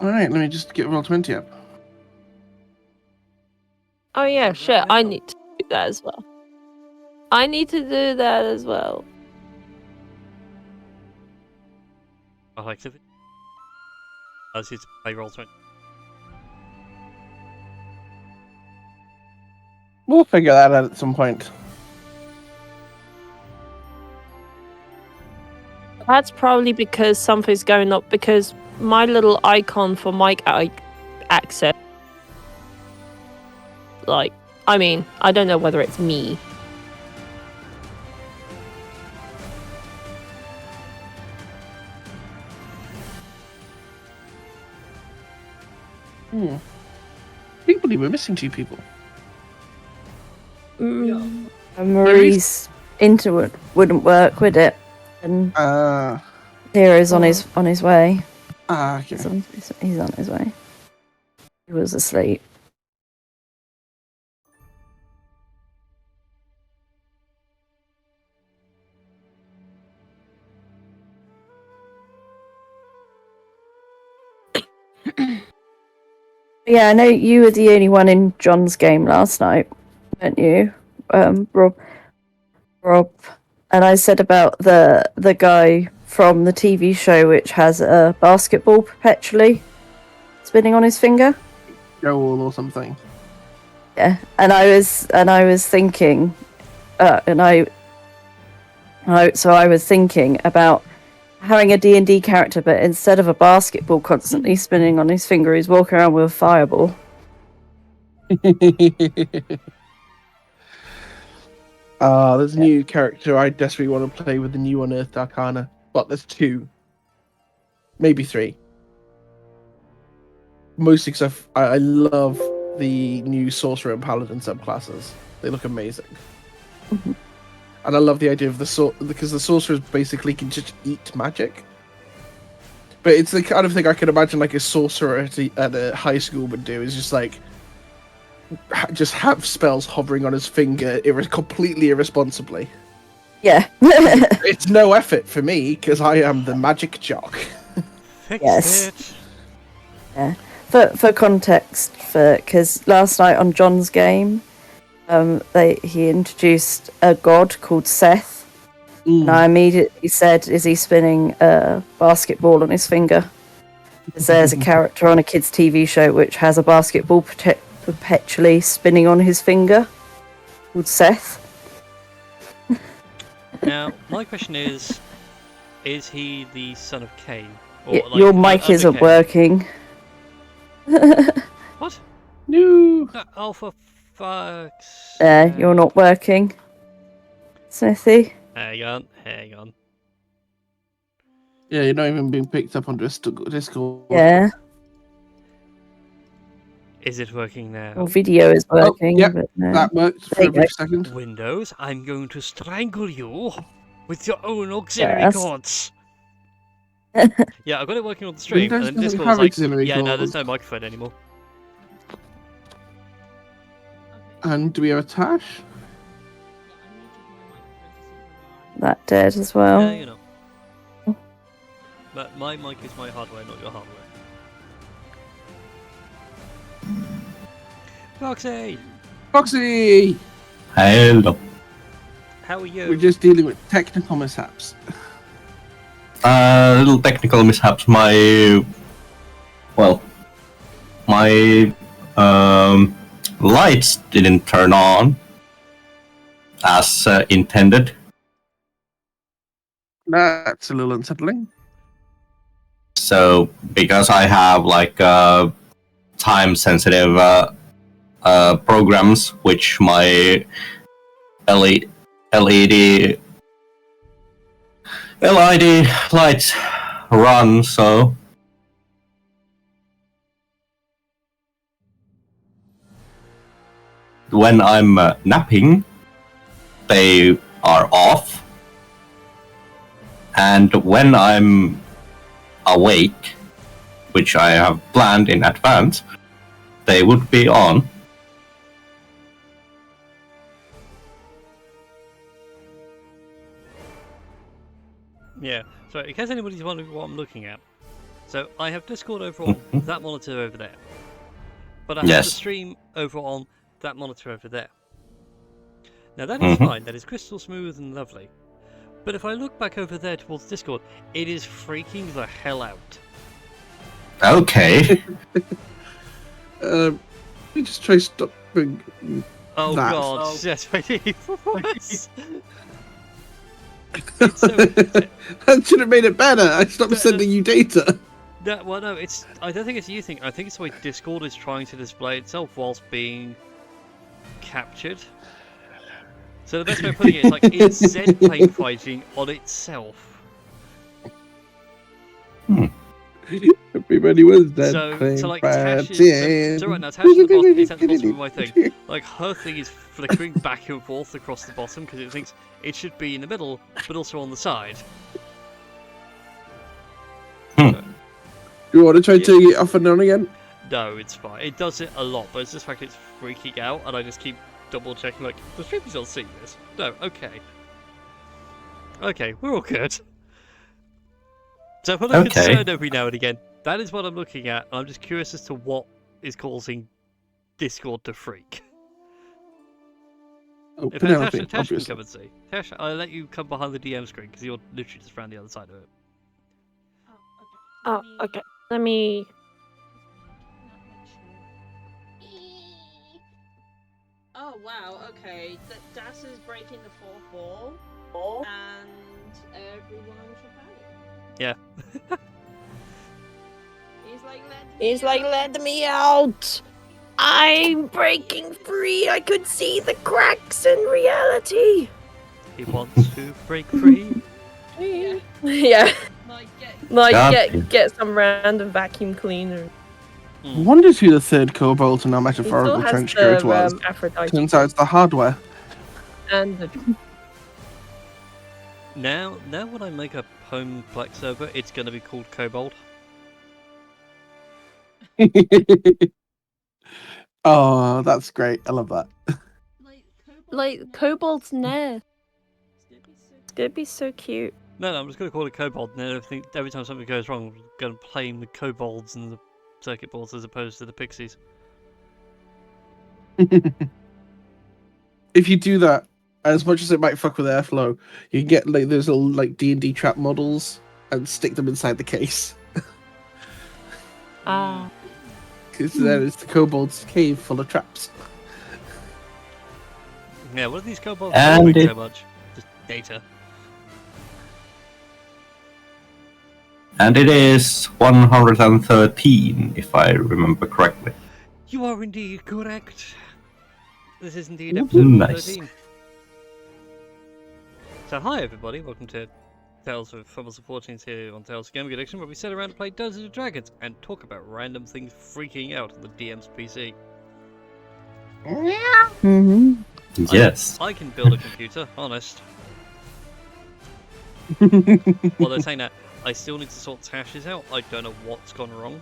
Alright, let me just get Roll20 up. Oh yeah, shit, I need to do that as well. I need to do that as well. I'll active it. As it's play Roll20. We'll figure that out at some point. That's probably because something's going up, because my little icon for mic access, like, I mean, I don't know whether it's me. I think we're missing 2 people. Mm. And Marie's internet wouldn't work, would it? And Hero's on his way. Okay. He's on his way. He was asleep. Yeah, I know you were the only one in John's game last night, weren't you? Rob. And I said about the guy from the TV show which has a basketball perpetually spinning on his finger. Joel or something. Yeah, and I was thinking, I was thinking about having a D&D character, but instead of a basketball constantly spinning on his finger, he's walking around with a fireball. There's a new character I desperately want to play with, the new Unearthed Arcana. But there's 2. Maybe 3. Mostly because I love the new Sorcerer and Paladin subclasses. They look amazing. And I love the idea of because the sorcerers basically can just eat magic. But it's the kind of thing I can imagine like a sorcerer at a high school would do, is just like just have spells hovering on his finger completely irresponsibly. Yeah. It's no effort for me because I am the magic jock. Fix it. Yeah. For context, because last night on John's game, he introduced a god called Seth. And I immediately said, is he spinning a basketball on his finger? Because there's a character on a kids' TV show which has a basketball perpetually spinning on his finger called Seth. Now, my question is he the son of Cain? Or, Your mic isn't working. What? No. Oh, for fuck's You're not working, Smithy. Hang on. Yeah, you're not even being picked up on Discord. Yeah. Is it working now? Well, video is working. Yeah, but no. that worked for a brief second. Windows, I'm going to strangle you with your own auxiliary cords. Yeah, I've got it working on the stream, Windows and then doesn't Discord's have like, auxiliary yeah, no, cords. there's no microphone anymore. And do we have a Tash? That dead as well. Yeah, you know. But my mic is my hardware, not your hardware. Foxy! Foxy! Hello. How are you? We're just dealing with technical mishaps. Little technical mishaps. My lights didn't turn on as intended. That's a little unsettling. So, because I have like time-sensitive programs, which my LED lights run, so when I'm napping, they are off, and when I'm awake, which I have planned in advance, they would be on. Yeah, so in case anybody's wondering what I'm looking at. So I have Discord over on that monitor over there. But I have the stream over on that monitor over there. Now that is fine, that is crystal smooth and lovely. But if I look back over there towards Discord, it is freaking the hell out. Okay. Let me just try stopping. Oh that. god, yes, I did. That should have made it better. I stopped sending you data. No, well, no, I don't think it's you think. I think it's the way Discord is trying to display itself whilst being captured. So the best way of putting it is like it's Zen plane fighting on itself. Everybody was dead. So like Tash is so right now Tash at the bottom is at the bottom of my thing. Like her thing is flickering back and forth across the bottom because it thinks it should be in the middle, but also on the side. Do you want to try turning it off and on again? No, it's fine. It does it a lot, but it's just like it's freaking out, and I just keep double checking. Like the streamers don't see this. No, okay. Okay, we're all good. So if I look concerned every now and again, that is what I'm looking at. I'm just curious as to what is causing Discord to freak. Oh, If Penelope, Tash can obviously. come and see. Tash, I'll let you come behind the DM screen because you're literally just around the other side of it. Oh, okay. Let me. Oh wow, okay. Das is breaking the fourth wall, and everyone should panic. Yeah. He's like, Let me out! I'm breaking free! I could see the cracks in reality! He wants to break free. Yeah. Yeah. Like, Get some random vacuum cleaner. I wondered who the third cobalt in our He still metaphorical has trench coat the was. Aphrodite Turns out it's the hardware. and the... Now when I make a home Plex server, it's going to be called Cobalt. Oh, that's great. I love that. Like, Cobalt's nest. It's gonna be so cute. No, I'm just going to call it Cobalt, and then every time something goes wrong, I'm going to blame the Kobolds and the circuit boards as opposed to the Pixies. If you do that, as much as it might fuck with airflow, you can get like those little like D&D trap models and stick them inside the case. Ah. Because there is the kobold's cave full of traps. Yeah, what are these Kobolds And doing it- so much? Just data. And it is 113, if I remember correctly. You are indeed correct. This is indeed Ooh, episode nice. 113. So hi everybody, welcome to Tales of Fumbles and Fortunes here on Tales of Gaming Addiction, where we sit around and play Dungeons & Dragons and talk about random things freaking out on the DM's PC. Mm-hmm. Yes. I can build a computer, honest. Although saying that, I still need to sort Tash's out. I don't know what's gone wrong.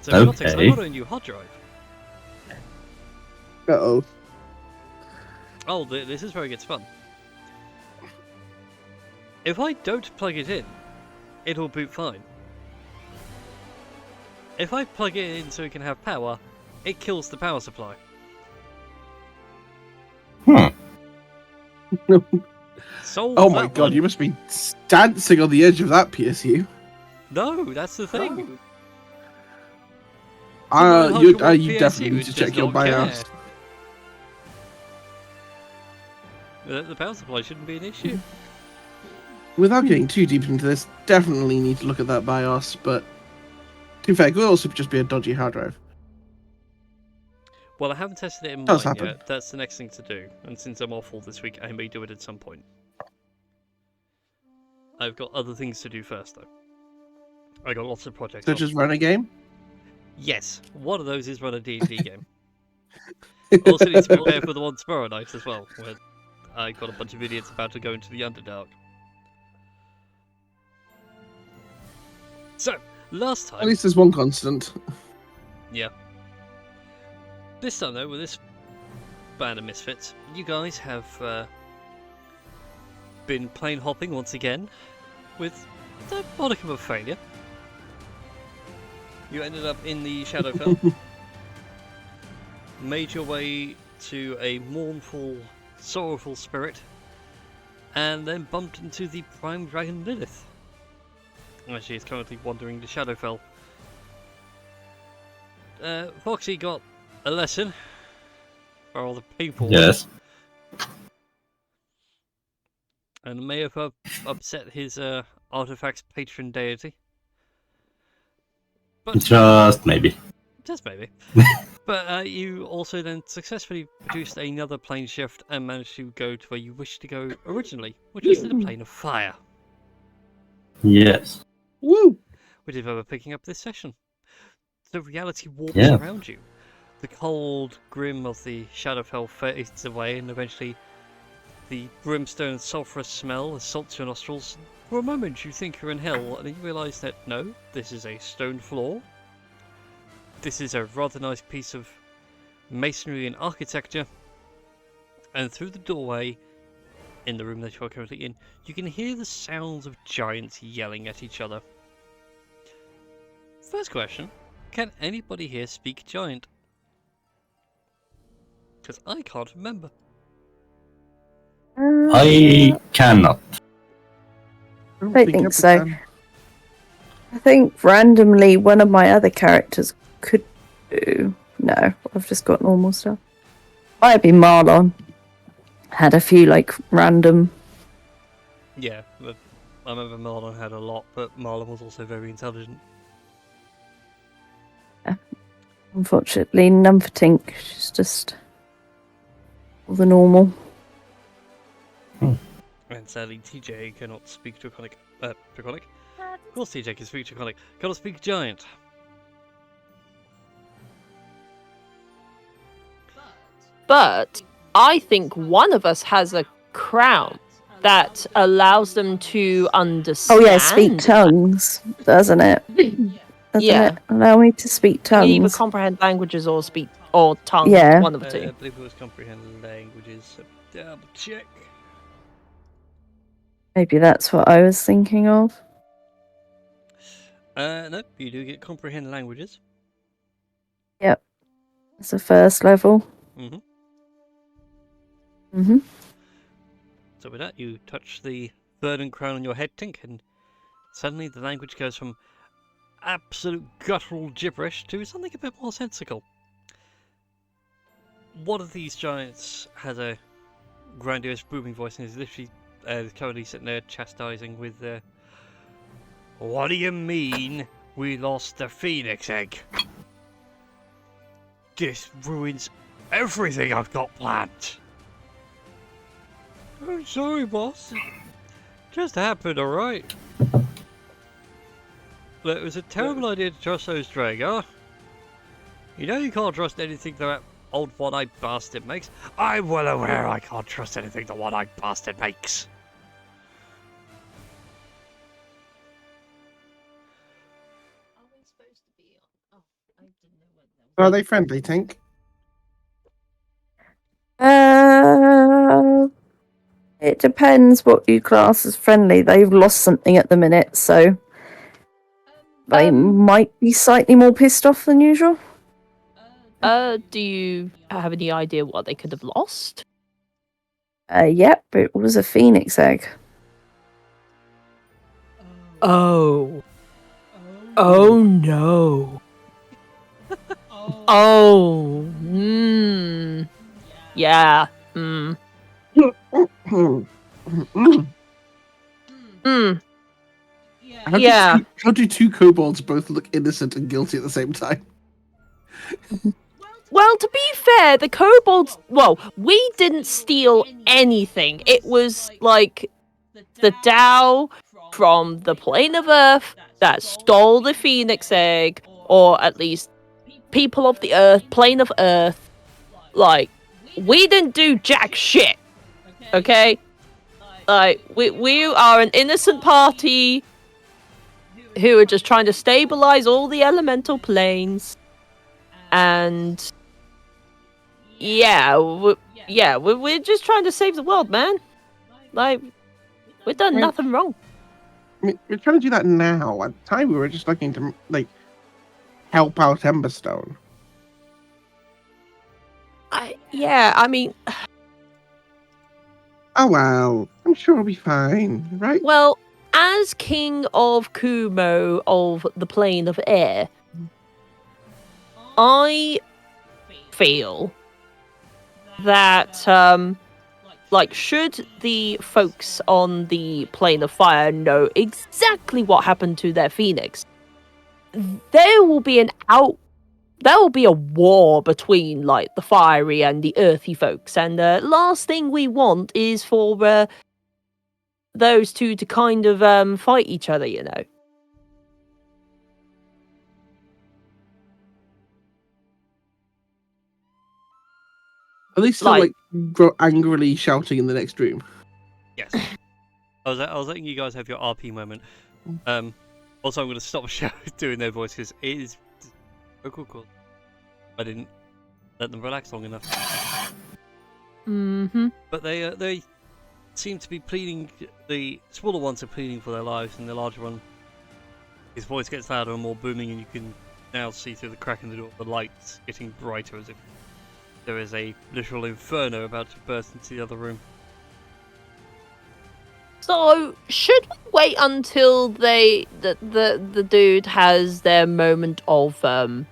So for context, I Okay. got a new hard drive. Uh-oh. Oh, this is where it gets fun. If I don't plug it in, it'll boot fine. If I plug it in so it can have power, it kills the power supply. Solve Oh my that god, one. you must be dancing on the edge of that PSU. No, that's the thing. You PSU, definitely need it to does check your not care. BIOS. The power supply shouldn't be an issue. Without getting too deep into this, definitely need to look at that BIOS, but to be fair, it could also just be a dodgy hard drive. Well, I haven't tested it in Does mine happen. yet. That's the next thing to do. And since I'm awful this week, I may do it at some point. I've got other things to do first, though. I got lots of projects. Such on. as run a game? Yes, one of those is run a D&D game. Also need to prepare for the one tomorrow night as well, where I got a bunch of idiots about to go into the Underdark. So, last time... At least there's one constant. Yeah. This time, though, with this band of misfits, you guys have been plane hopping once again, with a modicum of failure. You ended up in the Shadowfell, made your way to a mournful, sorrowful spirit, and then bumped into the Prime Dragon Lilith. She is currently wandering the Shadowfell. Foxy got a lesson for all the people. Yes. And may have upset his artifact's patron deity. But Just maybe. just maybe. But you also then successfully produced another plane shift and managed to go to where you wished to go originally, which was to the plane of fire, Yes. Woo! which is where we're picking up this session. The reality warps Yeah. around you. The cold grim of the Shadowfell fades away, and eventually the brimstone and sulphurous smell assaults your nostrils. For a moment you think you're in hell, and then you realise that no, this is a stone floor. This is a rather nice piece of masonry and architecture. And through the doorway, in the room that you are currently in, you can hear the sounds of giants yelling at each other. First question, can anybody here speak giant? Because I can't remember. I cannot. don't I think ever so. can. I think randomly one of my other characters could do. No, I've just got normal stuff. Might be Marlon. Had a few like random. Yeah, but I remember Marlon had a lot, but Marlon was also very intelligent. Unfortunately, none for Tink. She's just all the normal. And sadly, TJ cannot speak Draconic. Draconic? Of course TJ can speak Draconic. Cannot speak Giant. But I think one of us has a crown that allows them to understand. Oh yeah, speak tongues, doesn't it? Doesn't Yeah. it allow me to speak You can either tongues? comprehend languages or speak or tongues. Yeah. One of the I two. believe it was comprehend languages. So double check. Maybe that's what I was thinking of. No, you do get comprehend languages. Yep, it's the first level. Mhm. Mhm. So with that, you touch the verdant crown on your head, Tink, and suddenly the language goes from absolute guttural gibberish to something a bit more sensical. One of these giants has a grandiose booming voice and is literally currently sitting there chastising with what do you mean we lost the phoenix egg? This ruins everything I've got planned. I'm sorry, boss. It just happened, alright? Look, it was a terrible idea to trust those Dragar. You know you can't trust anything that old one-eyed bastard makes. I'm well aware I can't trust anything the one-eyed bastard makes. Are we supposed to be on? Oh, I didn't know what that was. Are they friendly, Tink? It depends what you class as friendly. They've lost something at the minute, so they might be slightly more pissed off than usual. Do you have any idea what they could have lost? Yep, it was a phoenix egg. Oh. Oh no. Oh. Yeah. Yeah. How do two kobolds both look innocent and guilty at the same time? Well, to be fair, the kobolds. Well, we didn't steal anything. It was like the Tao from the plane of Earth that stole the Phoenix egg, or at least people of the Earth, plane of Earth. Like, we didn't do jack shit. Okay? Like, we are an innocent party who are just trying to stabilize all the elemental planes. And we're just trying to save the world, man. Like, we've done nothing wrong. I mean, we're trying to do that now. At the time, we were just looking to, like, help out Emberstone. I mean, Oh well, I'm sure it'll be fine, right? well, as King of Kumo of the Plane of Air, I feel that, like, should the folks on the Plane of Fire know exactly what happened to their phoenix, there will be a war between, like, the fiery and the earthy folks, and the last thing we want is for those two to kind of fight each other, you know. At least still like angrily shouting in the next room. Yes. I was letting you guys have your RP moment. Also, I'm going to stop doing their voice because it is cool. I didn't let them relax long enough. Mm-hmm. But they seem to be pleading. The smaller ones are pleading for their lives, and the larger one, his voice gets louder and more booming, and you can now see through the crack in the door the lights getting brighter, as if there is a literal inferno about to burst into the other room. So, should we wait until the dude has their moment of the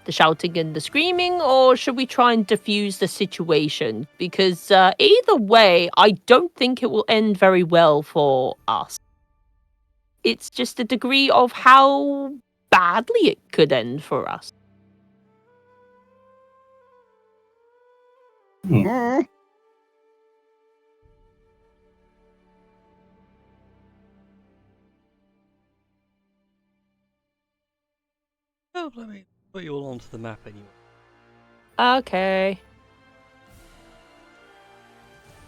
shouting and the screaming, or should we try and diffuse the situation? Because either way, I don't think it will end very well for us. It's just a degree of how badly it could end for us. Mm. Well, let me put you all onto the map anyway. Okay.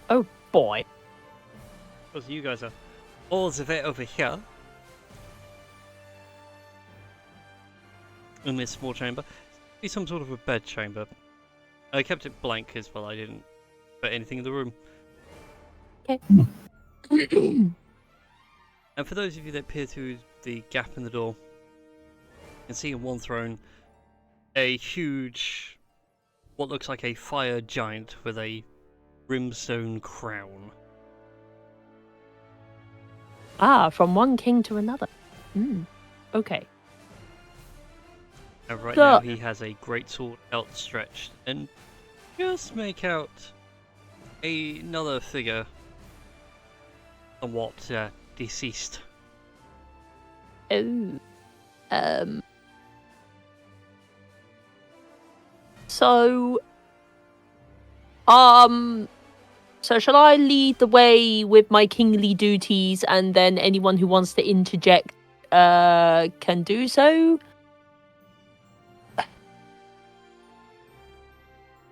Oh boy. Because you guys are all of it over here. In this small chamber. Be some sort of a bed chamber. I kept it blank as well, I didn't put anything in the room. Okay. And for those of you that peer through the gap in the door, you can see on one throne a huge, what looks like a fire giant with a brimstone crown. From one king to another. Okay. And right now he has a great sword outstretched, and just make out another figure, somewhat deceased. Oh. So shall I lead the way with my kingly duties, and then anyone who wants to interject can do so?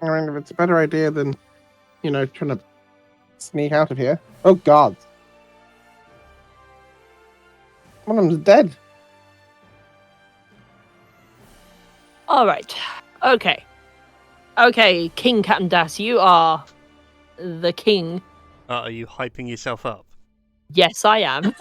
I mean, if it's a better idea than, trying to sneak out of here. Oh God. One of them's dead. Alright. Okay. Okay, King Captain Das, you are the king. Are you hyping yourself up? Yes, I am.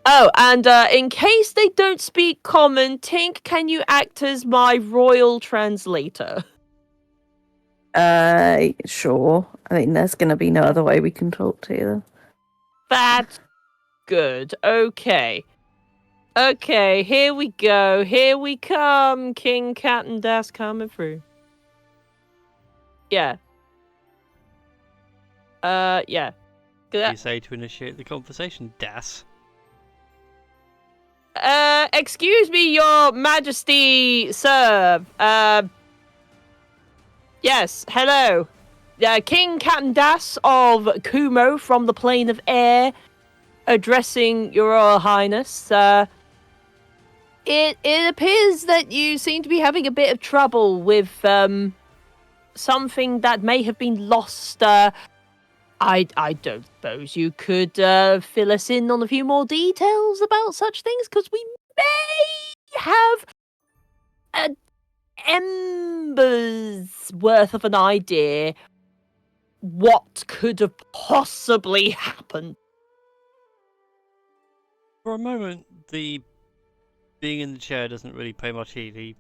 Oh, and in case they don't speak common, Tink, can you act as my royal translator? Sure. I mean, there's going to be no other way we can talk to them. That's good. Okay. Okay, here we go. Here we come. King Captain Das coming through. Yeah. Yeah. You say to initiate the conversation, Das. Excuse me, your majesty, sir. Yes, hello. King Captain Das of Kumo from the Plane of Air, addressing your Royal Highness. It appears that you seem to be having a bit of trouble with, something that may have been lost. I don't suppose you could, fill us in on a few more details about such things, because we may have an ember's worth of an idea what could have possibly happened. For a moment, the being in the chair doesn't really pay much heed. He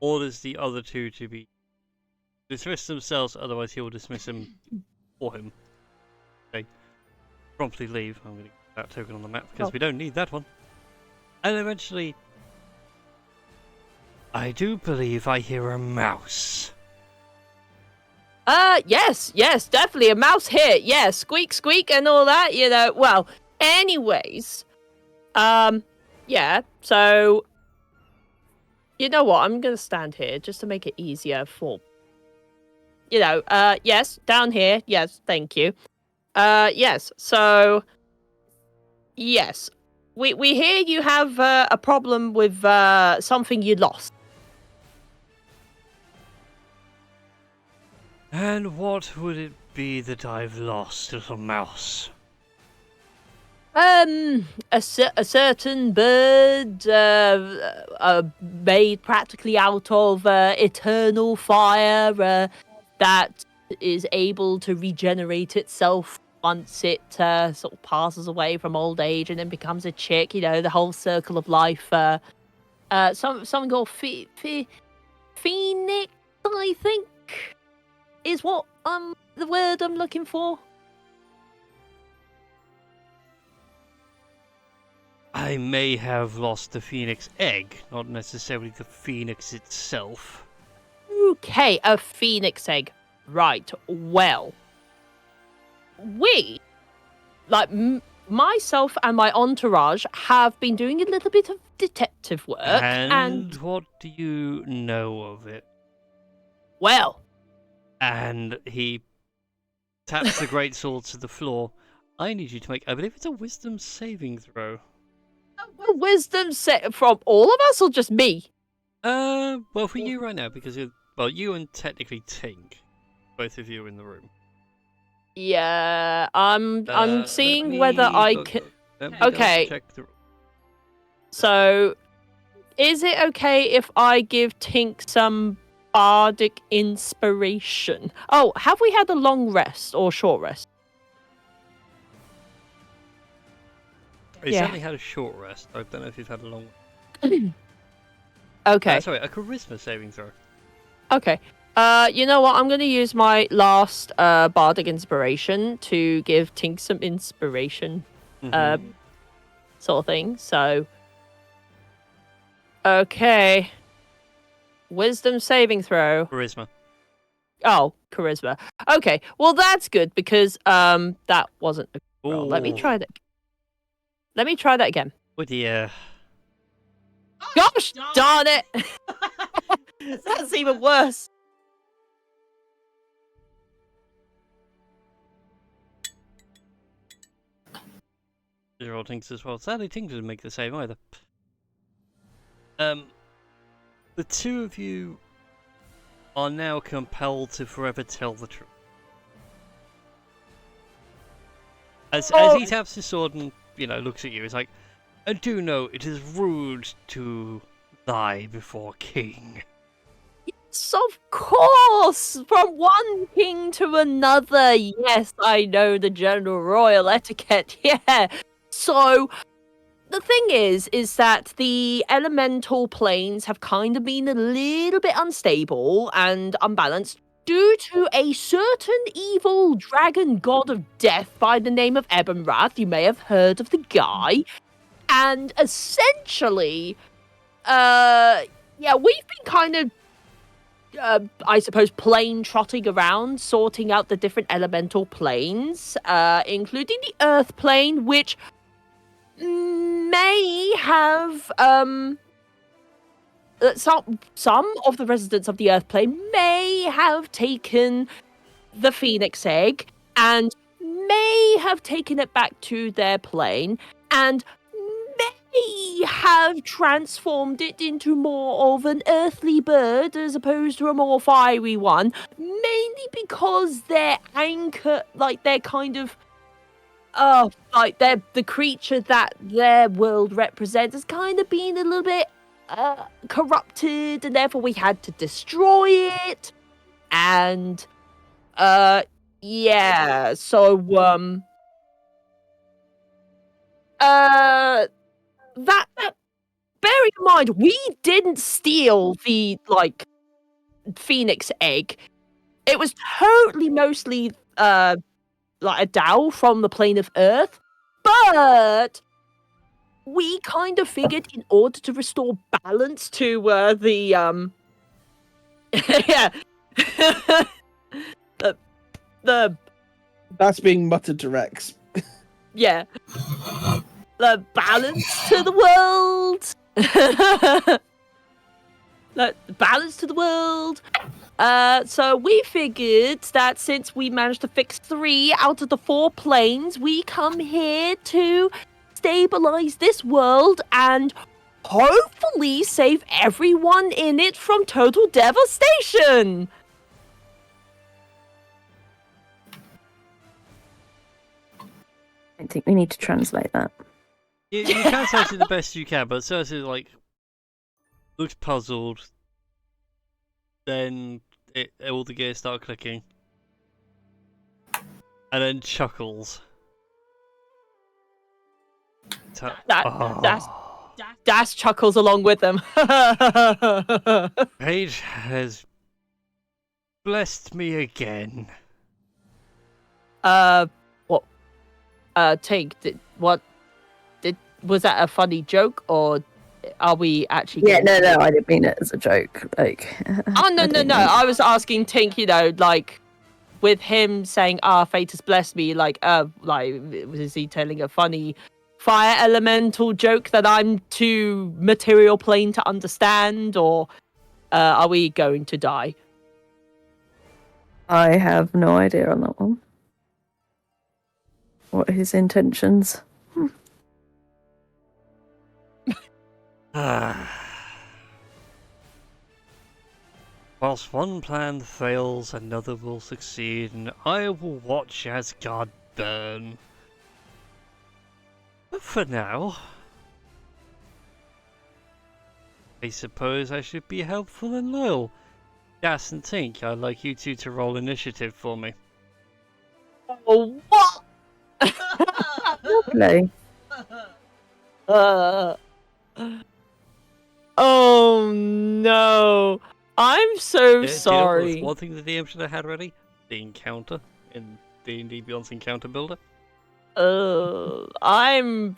orders the other two to be dismiss themselves, otherwise he will dismiss him for him. They promptly leave. I'm going to get that token on the map because we don't need that one. And eventually, I do believe I hear a mouse. Yes, definitely a mouse hit. Yeah, squeak, squeak, and all that. Well, anyways, yeah. So, you know what? I'm gonna stand here just to make it easier for. Yes, down here. Yes, thank you. Yes. So, yes, we hear you have a problem with something you lost. And what would it be that I've lost, little mouse? A certain bird made practically out of eternal fire that is able to regenerate itself once it sort of passes away from old age and then becomes a chick. The whole circle of life. Something called phoenix, I think, is what the word I'm looking for. I may have lost the phoenix egg, not necessarily the phoenix itself. Okay, a phoenix egg. Right, well. We, like myself and my entourage, have been doing a little bit of detective work. And what do you know of it? Well. And he taps the greatsword to the floor. I need you to make, I believe it's a wisdom saving throw. A wisdom set from all of us or just me? Well, for you right now, because you and technically Tink, both of you are in the room. Yeah, I'm seeing whether I can. Okay. Check the... So, is it okay if I give Tink some bardic inspiration? Oh, have we had a long rest or short rest? You certainly had a short rest. I don't know if you've had a long one. Okay. Sorry, a charisma saving throw. Okay. You know what? I'm going to use my last bardic inspiration to give Tink some inspiration, sort of thing. So, okay. Wisdom saving throw. Charisma. Oh, charisma. Okay. Well, that's good because that wasn't a roll. Let me Ooh. try that. Let me try that again. Oh dear. Gosh darn it! That's even worse. Roll Tinks as well. Sadly, Tinks didn't make the save either. The two of you are now compelled to forever tell the truth. As he taps his sword and, looks at you, it's like, I do know it is rude to lie before king. Yes, of course! From one king to another. Yes, I know the general royal etiquette. Yeah. So, the thing is that the elemental planes have kind of been a little bit unstable and unbalanced due to a certain evil dragon god of death by the name of Ebenrath. You may have heard of the guy. And essentially, we've been kind of, I suppose, plane trotting around, sorting out the different elemental planes, including the earth plane, which may have, some of the residents of the earth plane may have taken the phoenix egg and may have taken it back to their plane and may have transformed it into more of an earthly bird as opposed to a more fiery one, mainly because their anchor, they're kind of, the creature that their world represents has kind of been a little bit corrupted, and therefore we had to destroy it. And that bearing in mind, we didn't steal the, like, phoenix egg. It was totally mostly, like, a Dao from the plane of Earth. But we kind of figured in order to restore balance to, the, yeah. the That's being muttered to Rex. Yeah. The balance to the world. The balance to the world. So we figured that since we managed to fix 3 out of the 4 planes, we come here to stabilize this world and hopefully save everyone in it from total devastation. I think we need to translate that. You can say it the best you can, but Cersei, like, looks puzzled. Then all the gears start clicking. And then chuckles. Dash chuckles along with them. Paige has blessed me again. What? Tink, was that a funny joke, or are we actually? Yeah, no, I didn't mean it as a joke. Like, Oh no! I was asking Tink, like, with him saying, fate has blessed me, like, was he telling a funny fire elemental joke that I'm too material plane to understand, or are we going to die? I have no idea on that one. What are his intentions? Whilst one plan fails, another will succeed, and I will watch as God burn. But for now, I suppose I should be helpful and loyal. Das and Tink, I'd like you two to roll initiative for me. Oh, what? Lovely. Oh no! I'm so sorry. One thing the DM should have had ready: the encounter in D&D Beyond's encounter builder. I'm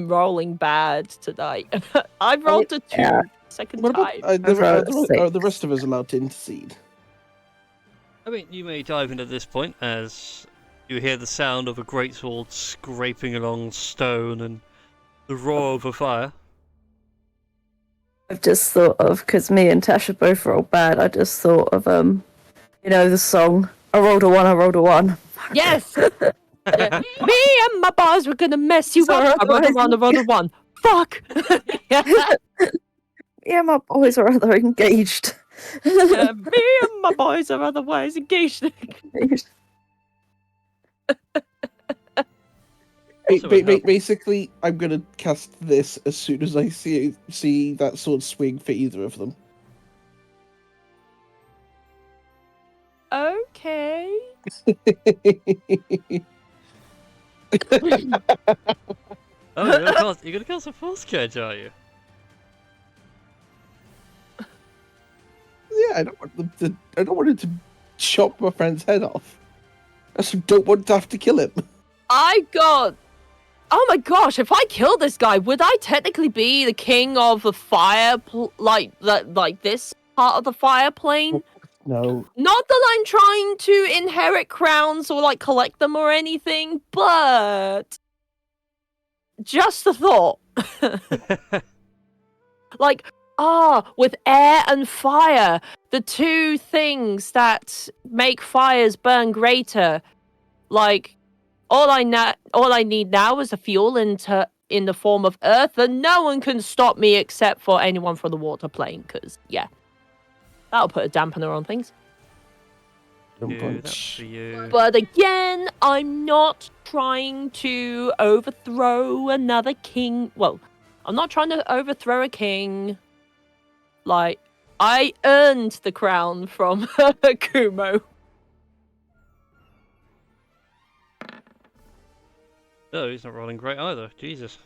rolling bad tonight. I rolled a 2 second What about time. the rest of us allowed to intercede? I mean, you may dive in at this point as you hear the sound of a greatsword scraping along stone and the roar of a fire. I've just thought of, because me and Tasha both rolled bad, I just thought of, the song, I rolled a 1, I rolled a 1. Yes! Yeah. Me and my boys were gonna mess you up. I rolled a 1. Fuck! Yeah, my boys are rather engaged. Me and my boys are otherwise engaged. Basically, I'm gonna cast this as soon as I see that sword swing for either of them. Okay. Oh, you're gonna cast a force catch, are you? Yeah, I don't want him to chop my friend's head off. I just don't want to have to kill him. Oh my gosh! If I kill this guy, would I technically be the king of the fire, like this part of the fire plane? No. Not that I'm trying to inherit crowns or like collect them or anything, but just a thought. Like, with air and fire, the 2 things that make fires burn greater. Like, all I need now is a fuel in the form of earth, and no one can stop me except for anyone from the water plane. Because that'll put a dampener on things. That's for you. But again, I'm not trying to overthrow another king. Well, I'm not trying to overthrow a king. Like, I earned the crown from Kumo. No, he's not rolling great either. Jesus.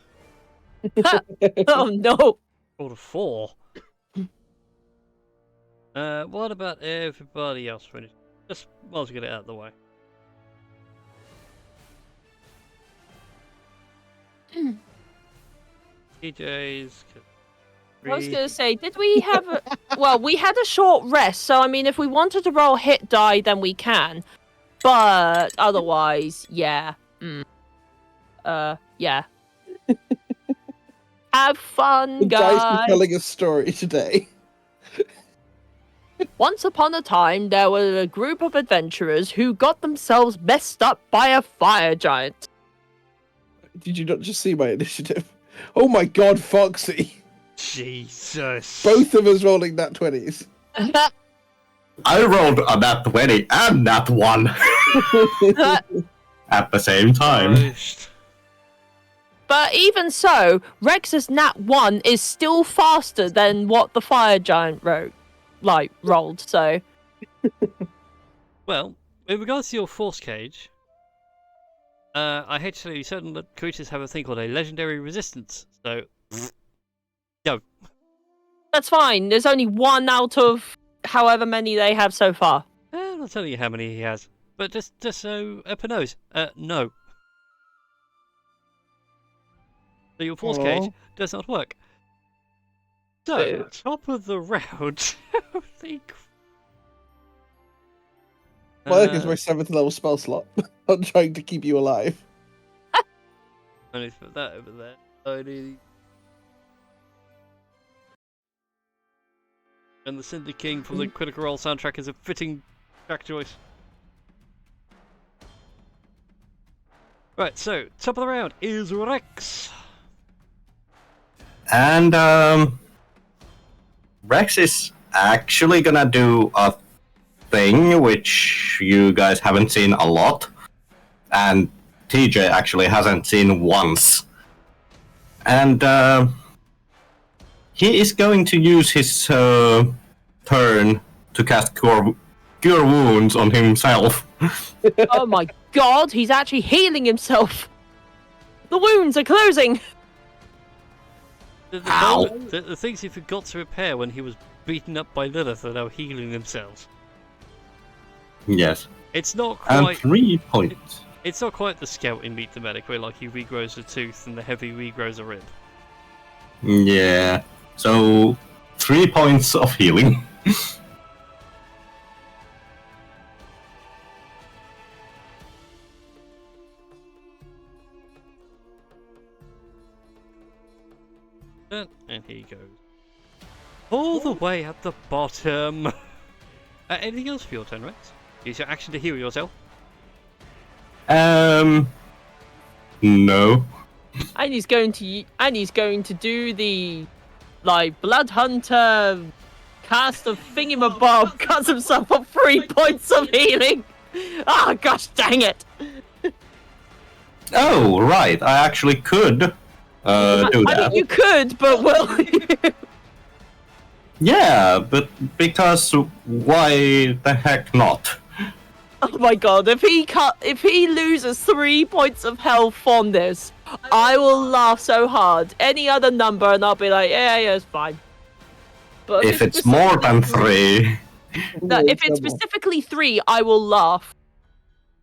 Oh no. Rolled a 4. What about everybody else? Just might as well get it out of the way. TJ's. I was going to say, did we have a... Well, we had a short rest, so I mean, if we wanted to roll hit die, then we can. But otherwise, yeah. Yeah. Have fun, The dice are guys. telling a story today. Once upon a time, there were a group of adventurers who got themselves messed up by a fire giant. Did you not just see my initiative? Oh my god, Foxy! Jesus. Both of us rolling nat 20s. I rolled a nat 20 and nat 1 at the same time. Christ. But even so, Rex's nat 1 is still faster than what the fire giant rolled, so... Well, in regards to your force cage, I hate to tell you, certain creatures have a thing called a legendary resistance, so... No. That's fine, there's only one out of however many they have so far. I'm not telling you how many he has, but just so Eppa knows, no. So your force cage does not work. So, top of the round, holy Well, that is my 7th level spell slot. I'm trying to keep you alive. I need to put that over there. I need... And the Cinder King from the Critical Role soundtrack is a fitting track choice. Right, so, top of the round is Rex. And Rex is actually gonna do a thing which you guys haven't seen a lot, and TJ actually hasn't seen once. And he is going to use his turn to cast Cure Wounds on himself. Oh my god, he's actually healing himself! The wounds are closing! The things he forgot to repair when he was beaten up by Lilith are now healing themselves. Yes. It's not And quite... 3 points. It's not quite the Scout in Meet the Medic, where like he regrows a tooth and the Heavy regrows a rib. Yeah. So 3 points of healing. And here he goes. All the way at the bottom! Anything else for your turn, Rex? Use your action to heal yourself. No. And he's going to do the Blood Hunter cast of thingamabob, cuts himself up 3 points of healing. Ah, gosh dang it! Oh, right. I actually could do I that. mean, you could, but will you? Yeah, but because why the heck not? Oh my god! If he loses 3 points of health from this, I will laugh so hard. Any other number, and I'll be like, yeah, it's fine. But If it's more than 3. No, if it's specifically 3, I will laugh.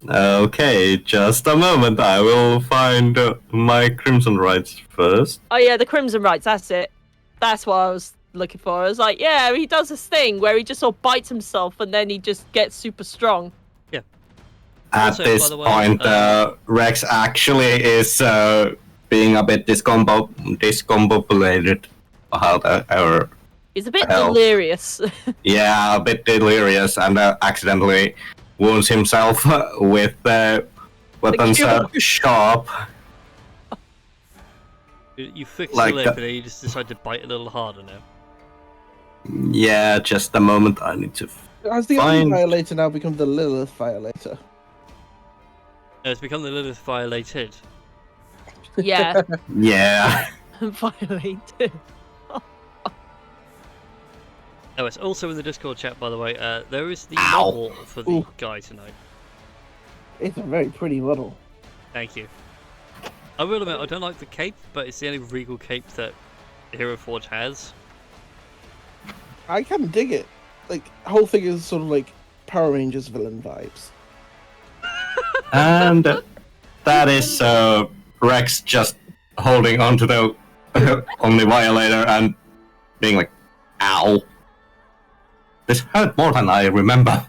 Okay, just a moment. I will find my Crimson Rights first. Oh yeah, the Crimson Rights. That's it. That's what I was looking for. I was like, yeah, he does this thing where he just sort of bites himself and then he just gets super strong. Yeah. At Also, this by the way, point, Rex actually is being a bit discombobulated. Or He's a bit Hell. delirious. yeah, a bit delirious, and accidentally wounds himself with weapons sharp. You fix Like the lip and then you just decide to bite a little harder now. Yeah, just a moment. I need to Has the find... Omni Violator now become the Lilith Violator? It's become the Lilith violated. Yeah, Yeah. violated. Oh, it's also in the Discord chat, by the way. There is the Ow. model for the guy tonight. It's a very pretty model. Thank you. I will admit, I don't like the cape, but it's the only regal cape that Hero Forge has. I kind of dig it. Like, the whole thing is sort of like Power Rangers villain vibes. And that is Rex just holding onto the Omni Violator and being like, ow. This hurt more than I remember.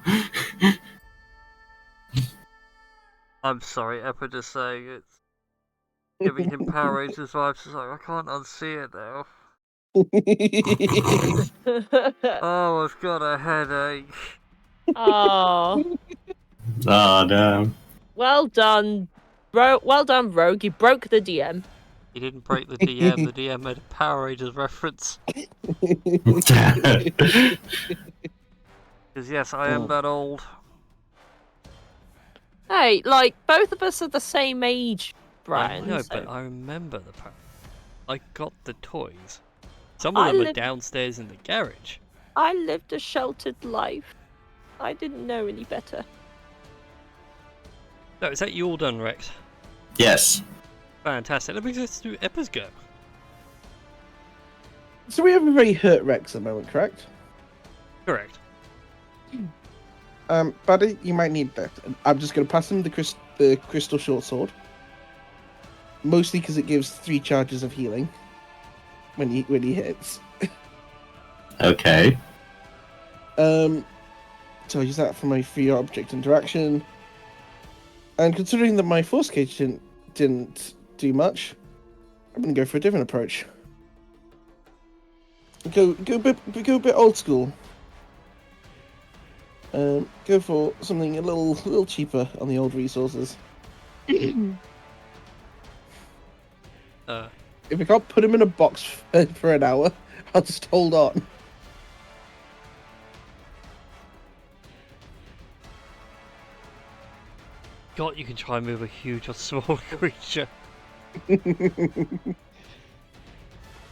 I'm sorry, Eppa just saying it's giving him Power Rangers vibes. It's like, I can't unsee it now. Oh, I've got a headache. Oh, Oh, damn. well done, well done, Rogue. You broke the DM. He didn't break the DM. The DM made a Power Rangers reference. Because yes, I am that old. Hey, like both of us are the same age, Brian. I know, so- but I remember the Power. I got the toys. Some of I them are live- downstairs in the garage. I lived a sheltered life. I didn't know any better. So, is that you all done, Rex? Yes. Fantastic. That brings us to Eppa's go. So we have a very hurt Rex at the moment, correct? Correct. Buddy, you might need that. I'm just going to pass him the crystal short sword. Mostly because it gives 3 charges of healing when he hits. Okay. So I use that for my free object interaction. And considering that my force cage didn't do much, I'm gonna go for a different approach. Go a bit old school. Go for something a little cheaper on the old resources. If I can't put him in a box for an hour, I'll just hold on. God, you can try and move a huge or small creature.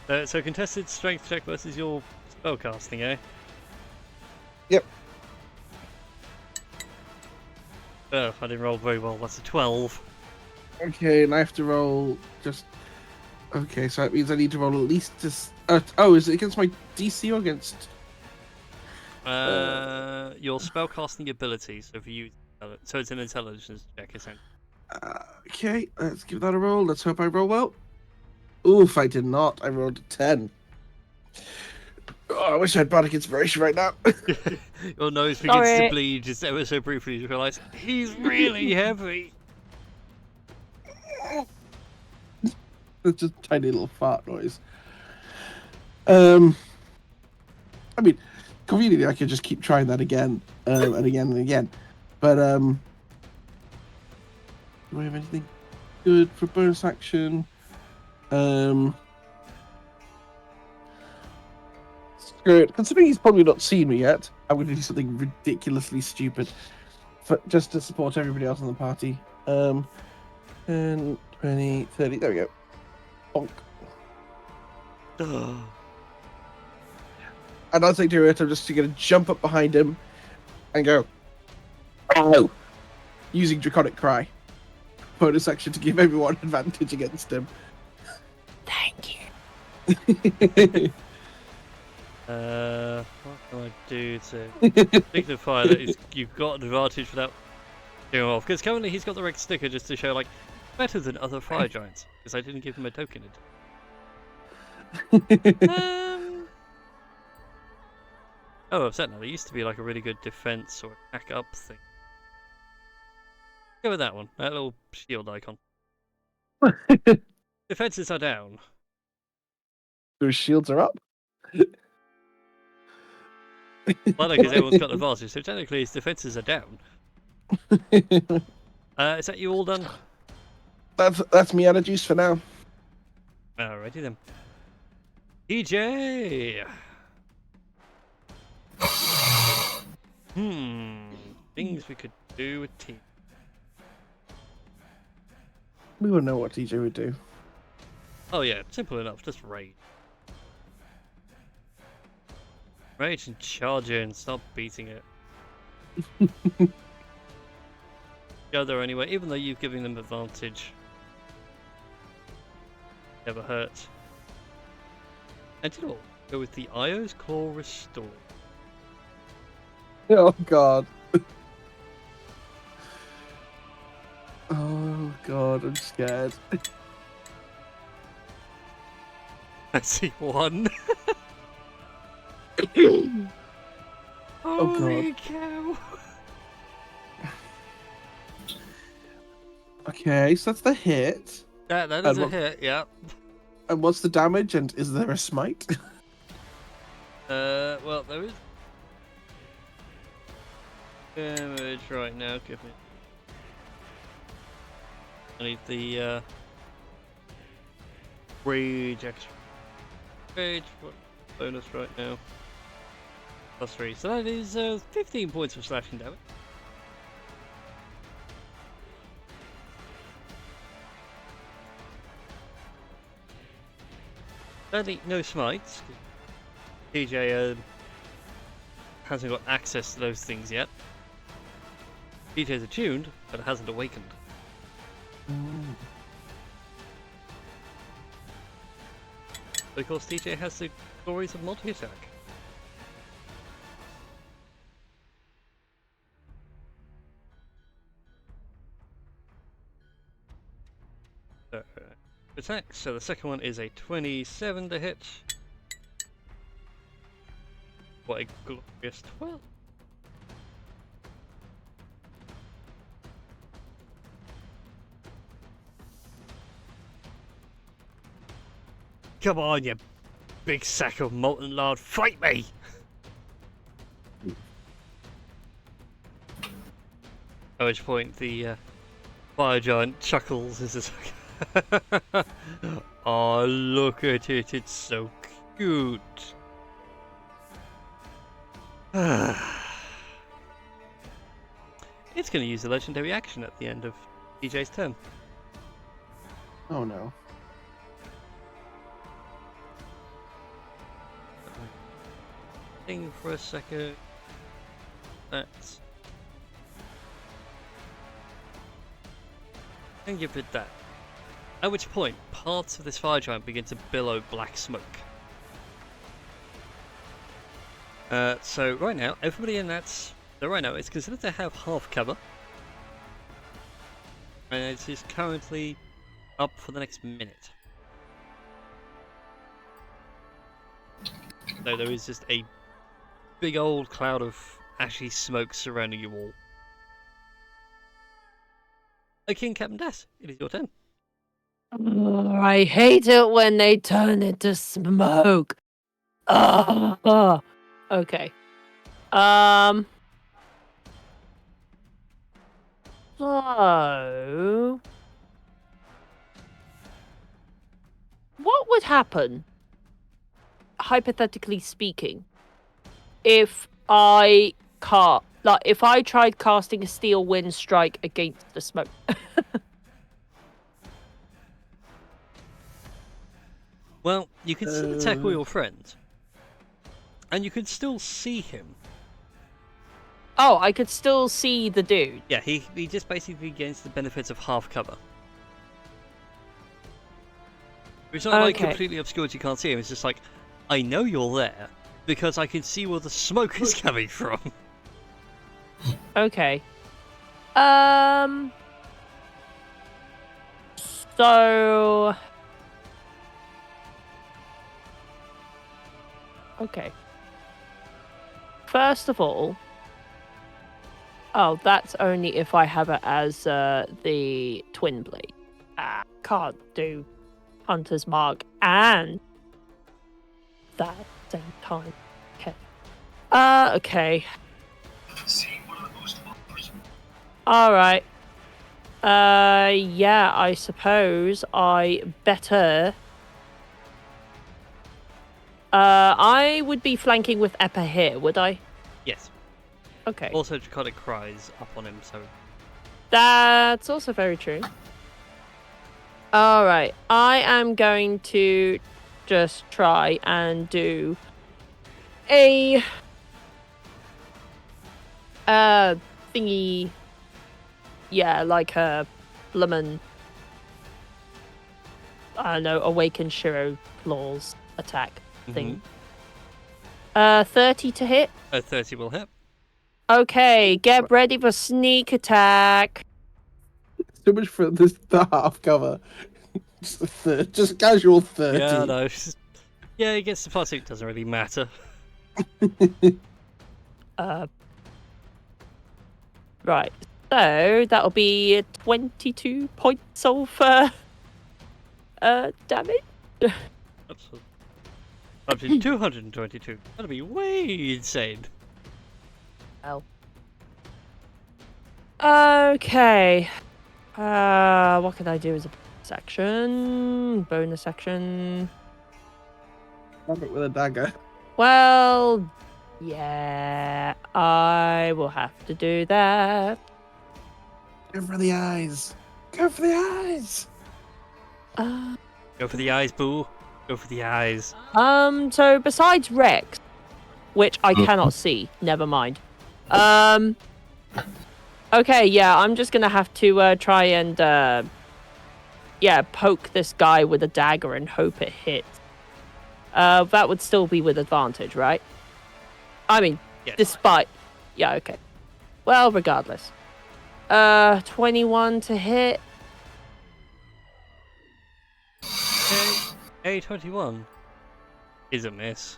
So contested strength check versus your spellcasting, eh? Yep. Oh, I didn't roll very well. That's a 12. Okay, and I have to roll just... Okay, so that means I need to roll at least just... oh, is it against my DC or against... Your spellcasting ability, so for you... So it's an intelligence check, essentially. Okay, let's give that a roll. Let's hope I roll well. Oof, I did not. I rolled a 10. Oh, I wish I had Bardic Inspiration right now. Your nose begins to Sorry. bleed just ever so briefly. You realise he's really heavy. It's just a tiny little fart noise. I mean, conveniently, I could just keep trying that again, and again and again. But, do I have anything good for bonus action? Screw it. Considering he's probably not seen me yet, I'm going to do something ridiculously stupid just to support everybody else in the party. 10, 20, 30, there we go. Bonk. And as I do it, I'm just going to jump up behind him and go, ow! Using Draconic Cry. Bonus action to give everyone advantage against him. Thank you. What can I do to signify that you've got an advantage without going off? Because currently he's got the red sticker just to show, like, better than other fire giants. Because I didn't give him a token. Oh, upset now. There used to be like a really good defense or attack up thing. Go with that one. That little shield icon. Defenses are down. Those shields are up. Well, because everyone's got advantage, so technically his defenses are down. Is that you all done? That's me out of juice for now. Alrighty then. DJ! Things we could do with team. We would know what TJ would do. Oh yeah, simple enough, just rage. Rage and charge in, stop beating it. Go there anyway, even though you're giving them advantage. Never hurts. And you know what? Go with the Io's Core Restore. Oh god. Oh god, I'm scared. I see one. Oh Holy god. cow! Okay, so that's the hit. That is And a what- hit, yeah. And what's the damage? And is there a smite? Well, there is damage right now. Give me. I need the rage extra. Rage what bonus right now. +3. So that is 15 points of slashing damage. Sadly, no smites. TJ hasn't got access to those things yet. TJ's attuned, but hasn't awakened. But of course, TJ has the glories of multi-attack. Attack. So the second one is a 27 to hit. What a glorious 12. Come on, you big sack of molten lard, fight me! At which point the fire giant chuckles as it's like, oh, look at it, it's so cute. It's going to use a legendary action at the end of DJ's turn. Oh no. Thing for a second. That's. And give it that. At which point, parts of this fire giant begin to billow black smoke. So right now, everybody in that's. So right now, it's considered to have half cover. And it is currently up for the next minute. So there is just a big old cloud of ashy smoke surrounding you all. Okay, Captain Das, it is your turn. Oh, I hate it when they turn into smoke. Okay. So, what would happen, hypothetically speaking, if I if I tried casting a Steel Wind Strike against the smoke? Well, you can still attack all your friends. And you can still see him. Oh, I could still see the dude. Yeah, he just basically gains the benefits of half cover. It's not like Okay. completely obscured, you can't see him. It's just like, I know you're there because I can see where the smoke is coming from. Okay. So. Okay. First of all. Oh, that's only if I have it as the twin blade. Can't do Hunter's Mark and that at the same time. Okay. Okay. Alright. Yeah, I suppose I better. I would be flanking with Eppa here, would I? Yes. Okay. Also, Draconic Cries up on him, so. That's also very true. Alright, I am going to just try and do a thingy. Yeah, like a lemon. I don't know, Awakened Shiro Claws attack. thing. 30 to hit. 30 will hit. Okay, get ready for sneak attack. So much for the half cover. Just casual 30. Yeah, no. Yeah, he gets the plus 8, doesn't really matter. Right. So that'll be 22 points of damage. That's up to 222. That'll be way insane. Well. Okay. What can I do as a bonus action? Bonus action. Stab it with a dagger. Well, yeah, I will have to do that. Go for the eyes. Go for the eyes. Go for the eyes, boo. Go for the eyes. So besides Rex, which I cannot see, never mind. Okay, yeah, I'm just gonna have to try and poke this guy with a dagger and hope it hits. That would still be with advantage, right? I mean, Yes. despite... Yeah, okay. Well, regardless. 21 to hit. Okay. A21 is a miss.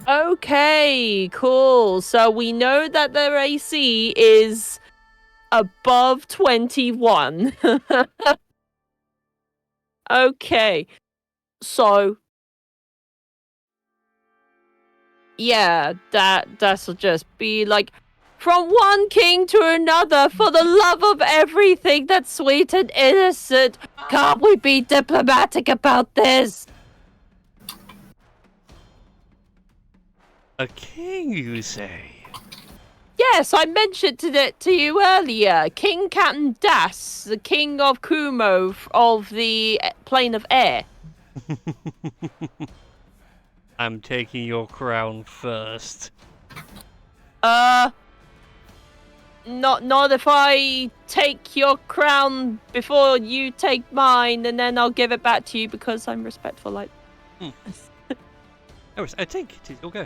Okay, cool. So we know that their AC is above 21. Okay. So... Yeah, that'll just be like, from one king to another, for the love of everything that's sweet and innocent. Can't we be diplomatic about this? A king, you say? Yes, I mentioned it to you earlier. King Captain Das, the king of Kumo of the plane of air. I'm taking your crown first. Not if I take your crown before you take mine, and then I'll give it back to you because I'm respectful like... Oh, I take it. You'll go.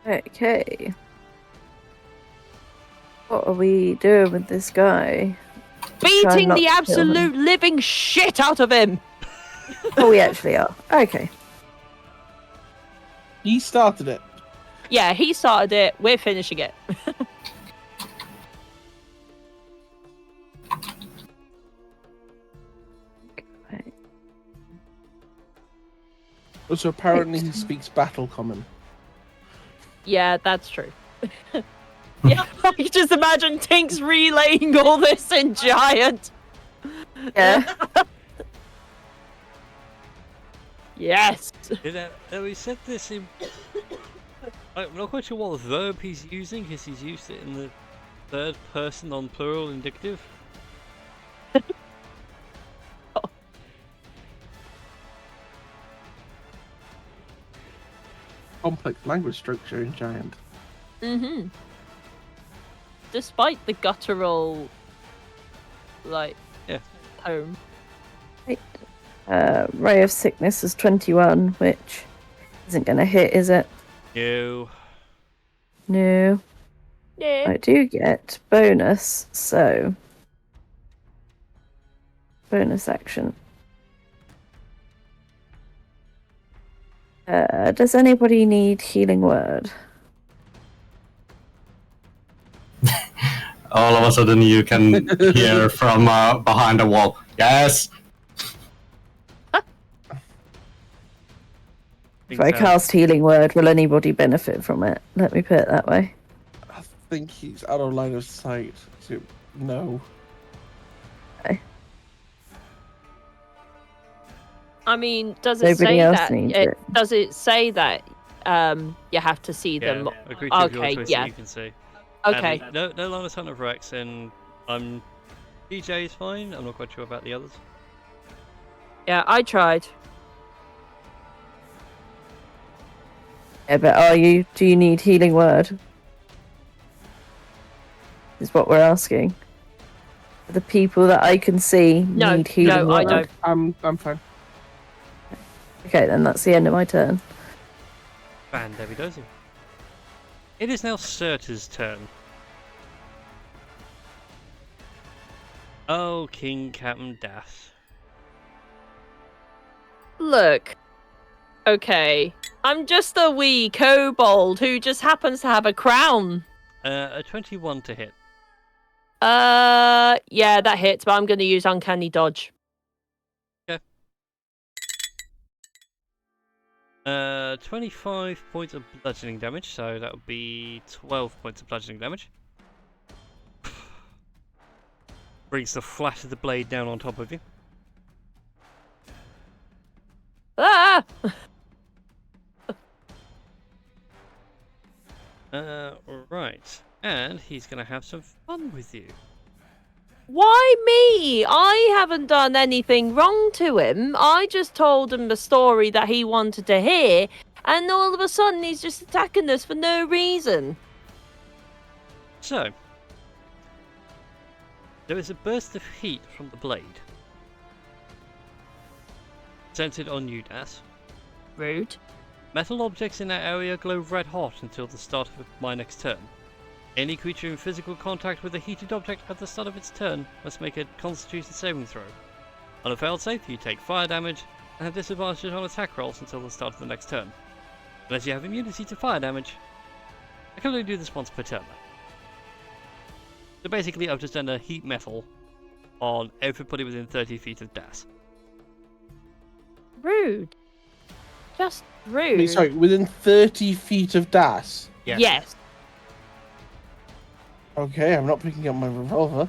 Okay. What are we doing with this guy? Try Beating not the to kill him. absolute living shit out of him! Oh, we actually are. Okay. He started it. Yeah, he started it. We're finishing it. So apparently he speaks battle common. Yeah, that's true. Yeah, I can just imagine Tinks relaying all this in Giant. Yeah. Yes. We said this in... I'm not quite sure what verb he's using, because he's used it in the third person on plural indicative. Complex language structure in Giant. Mm-hmm. Despite the guttural, like, Yeah. tone. Right. Ray of Sickness is 21, which isn't going to hit, is it? No. No. Yeah. I do get bonus, so... Bonus action. Does anybody need healing word? All of a sudden, you can hear from behind the wall. Yes. If I cast healing word, will anybody benefit from it? Let me put it that way. I think he's out of line of sight. So no. I mean, does it Nobody say else that? needs it. Does it say that you have to see Yeah, them? agree to Okay, your choice yeah. that you can see. Okay. And no longer Son of Rex, and DJ is fine. I'm not quite sure about the others. Yeah, I tried. Yeah, but do you need healing word? Is what we're asking. The people that I can see No, need healing no, I word. don't. I'm fine. Okay, then that's the end of my turn. And there we go. It is now Surta's turn. Oh, King Captain Das. Look. Okay. I'm just a wee kobold who just happens to have a crown. A 21 to hit. Yeah, that hits, but I'm going to use Uncanny Dodge. 25 points of bludgeoning damage, so that would be 12 points of bludgeoning damage. Brings the flat of the blade down on top of you. Ah! Right. And he's going to have some fun with you. Why me? I haven't done anything wrong to him. I just told him the story that he wanted to hear, and all of a sudden he's just attacking us for no reason. So, there is a burst of heat from the blade. Centered on you, Das. Rude. Metal objects in that area glow red hot until the start of my next turn. Any creature in physical contact with a heated object at the start of its turn must make a Constitution saving throw. On a failed save, you take fire damage and have disadvantage on attack rolls until the start of the next turn. Unless you have immunity to fire damage, I can only do this once per turn. So basically, I've just done a heat metal on everybody within 30 feet of Das. Rude. Just rude. I mean, sorry, within 30 feet of Das. Yes. Okay, I'm not picking up my revolver.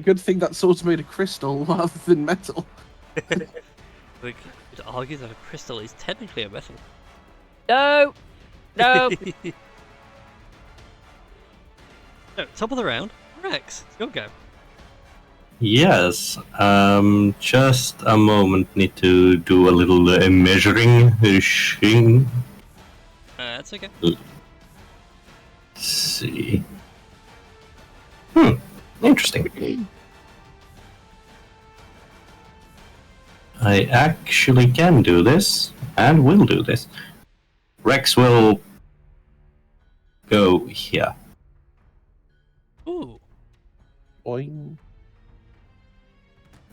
Good thing that sword's made of crystal rather than metal. We could argue that a crystal is technically a metal. No. No. So, top of the round, Rex, it's your go. Yes. Just a moment. Need to do a little measuring. That's okay. Let's see. Interesting. I actually can do this, and will do this. Rex will go here. Ooh. Boing.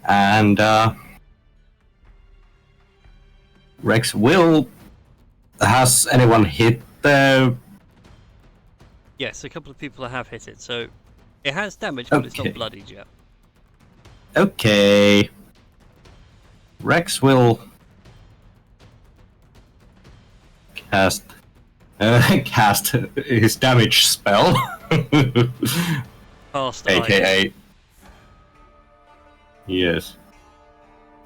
And Rex will... Has anyone hit the... Yes, a couple of people have hit it, so it has damage, but it's Okay. not bloodied yet. Okay. Rex will cast his damage spell. Fast AKA. Yes.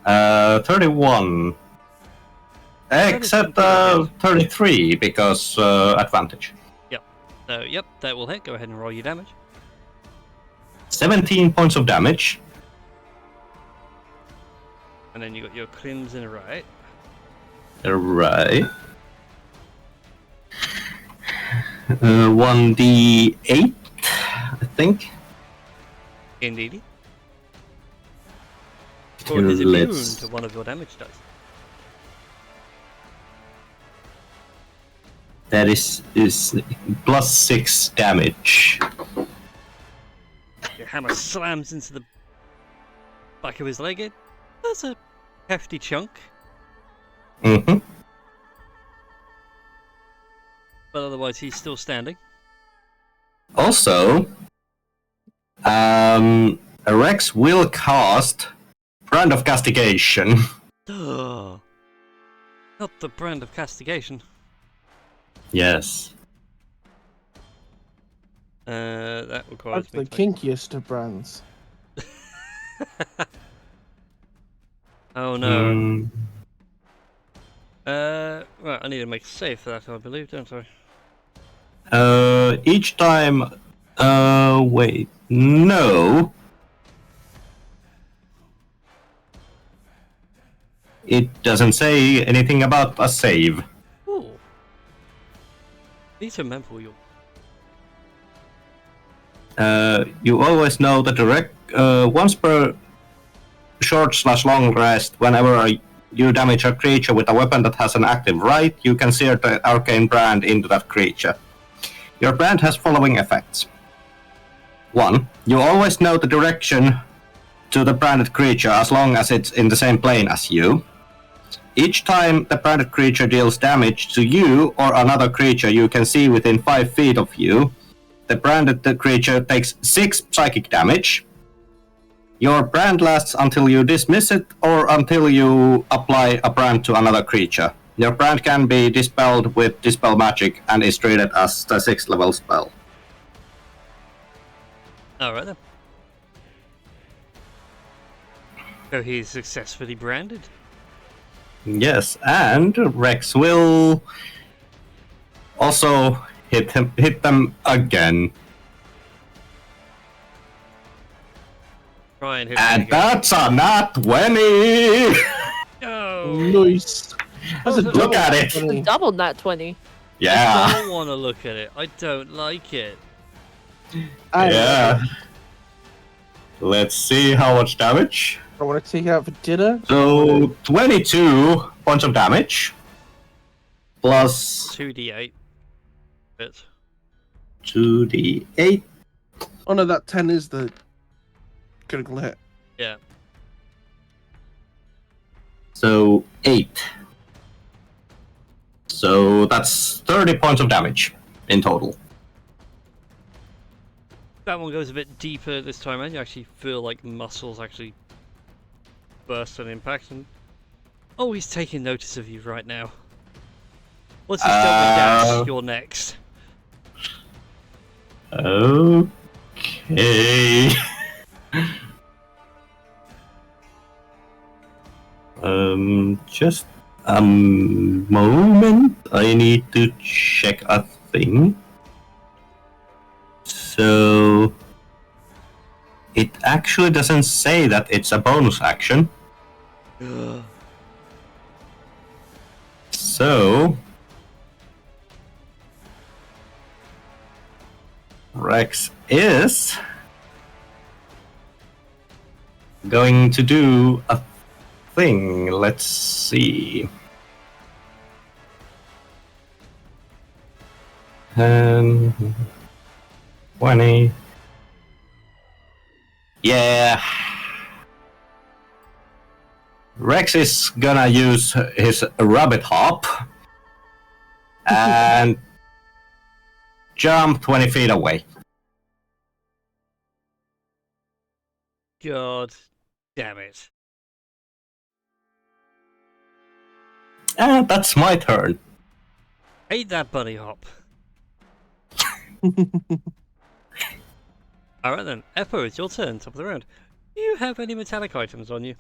31. Except 33 because advantage. So, yep, that will hit. Go ahead and roll your damage. 17 points of damage. And then you got your crimson, right? Right. 1d8, I think. Indeed. Or it is immune Let's... to one of your damage dice. That is plus 6 damage. Your hammer slams into the back of his leg. That's a hefty chunk. Mm-hmm. But otherwise, he's still standing. Also, Rex will cast Brand of Castigation. Not the brand of castigation. Yes. That requires That's me the to... kinkiest of brands. Oh no. Mm, Right, I need to make a save for that, I believe, don't I? each time... wait. No. It doesn't say anything about a save. Ooh. Need to remember your... You always know that once per short/long rest. Whenever you damage a creature with a weapon that has an active right, you can sear the arcane brand into that creature. Your brand has following effects. 1. You always know the direction to the branded creature as long as it's in the same plane as you. Each time the branded creature deals damage to you or another creature you can see within 5 feet of you, the branded creature takes 6 psychic damage. Your brand lasts until you dismiss it or until you apply a brand to another creature. Your brand can be dispelled with Dispel Magic and is treated as a 6th level spell. Alright then. So he's successfully branded. Yes, and Rex will also hit them again. Try and hit And him again. that's a nat 20! No! Nice. That's a Look at it. double. Doubled that 20. I Yeah, don't want to look at it. I don't like it. yeah. Let's see how much damage. I want to take it out for dinner. So, 22 points of damage. Plus 2d8. Bit. 2d8. Oh no, that 10 is the critical hit. Yeah. So, 8. So, that's 30 points of damage in total. That one goes a bit deeper this time, and you actually feel like muscles actually burst on impact. And oh, he's taking notice of you right now. Let's just jump with Dash. You're next. Okay. Just a moment. I need to check a thing. So it actually doesn't say that it's a bonus action. So Rex is going to do a thing. Let's see. 20. Yeah. Rex is gonna use his rabbit hop and jump 20 feet away. God damn it. And that's my turn. Hate that bunny hop. Alright then, Eppo, it's your turn, top of the round. Do you have any metallic items on you?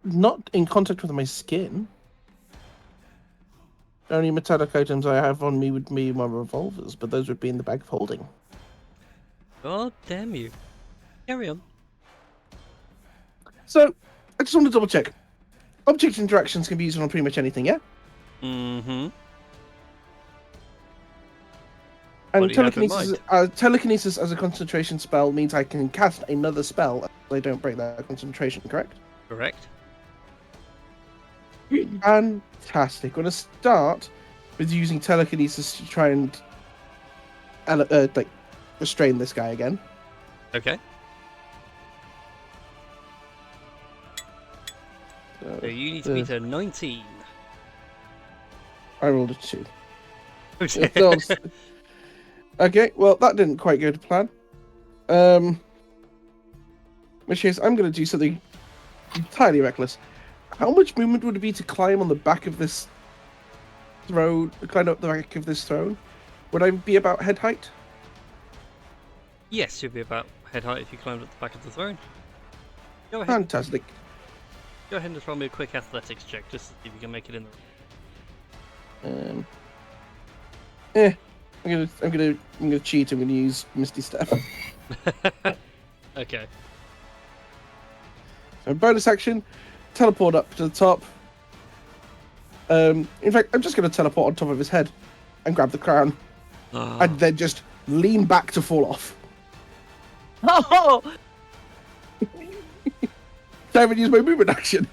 Not in contact with my skin. The only metallic items I have on me would be my revolvers, but those would be in the bag of holding. God damn you. Carry on. So, I just want to double check. Object interactions can be used on pretty much anything, yeah? Mm-hmm. And What do you have in telekinesis as a concentration spell means I can cast another spell if I don't break that concentration, correct? Correct. Fantastic. I'm going to start with using telekinesis to try and restrain this guy again. Okay. So So you need to beat a 19. I rolled a 2. Okay. Okay, well, that didn't quite go to plan. Which case, I'm going to do something entirely reckless. How much movement would it be to climb on the back of this throne? Climb up the back of this throne? Would I be about head height? Yes, you'll be about head height if you climbed up the back of the throne. Go ahead. Fantastic. Go ahead and just roll me a quick athletics check just to see if you can make it in the I'm gonna cheat. I'm gonna use Misty Step. Okay. So bonus action, teleport up to the top. In fact, I'm just gonna teleport on top of his head and grab the crown, and then just lean back to fall off. Oh! I haven't used my movement action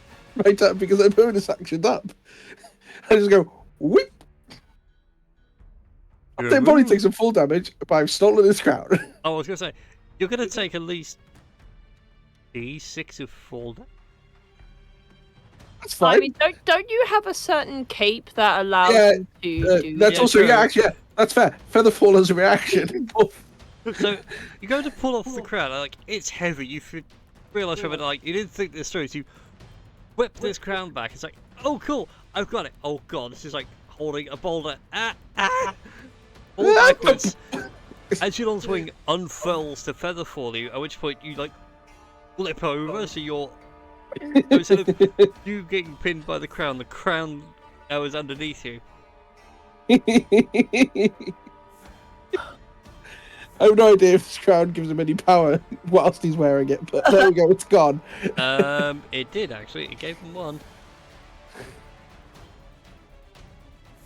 right up because I bonus actioned up. I just go whip. Good They probably move. take some full damage, but I've stolen his crown. Oh, I was gonna say, you're gonna take at least D6 of fall damage. That's fine. I mean, don't you have a certain cape that allows Yeah, you to do that's Yeah, also true. actually that's fair. Feather fall as a reaction. So you go to pull off the crown, and, like it's heavy. You realise from it, like you didn't think this through. So you whip this crown back. It's like, oh cool, I've got it. Oh god, this is like holding a boulder. Fall backwards. As your long swing unfurls to feather fall you, at which point you like flip over, so you're so instead of you getting pinned by the crown now is underneath you. I have no idea if this crown gives him any power whilst he's wearing it, but there we go, it's gone. It did actually. It gave him one.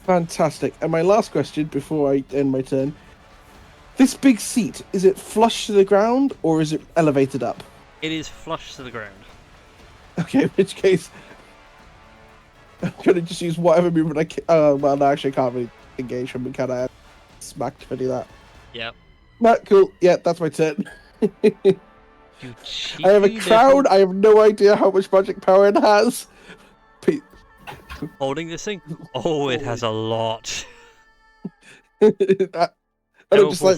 Fantastic. And my last question before I end my turn. This big seat, is it flush to the ground or is it elevated up? It is flush to the ground. Okay, in which case, I'm going to just use whatever movement I can. Well, no, actually, I can't really engage him. Can I? Smacked to do that. Yep. No, cool. Yeah, that's my turn. You I have a cheeky crown. little- I have no idea how much magic power it has. Holding this thing? Oh, it has a lot. I don't just like.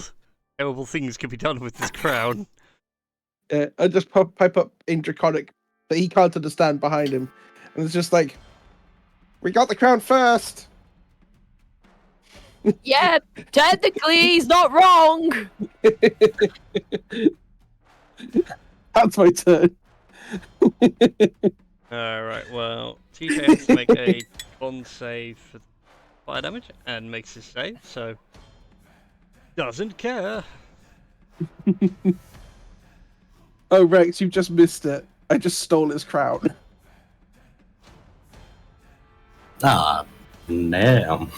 Terrible things can be done with this crown. I just pipe up in Draconic that he can't understand behind him, and it's just like, we got the crown first. Yeah, technically he's not wrong. That's my turn. Alright, well, TJ has to make a con save for fire damage and makes his save, so doesn't care. Oh, Rex, you've just missed it. I just stole his crown. Ah, damn.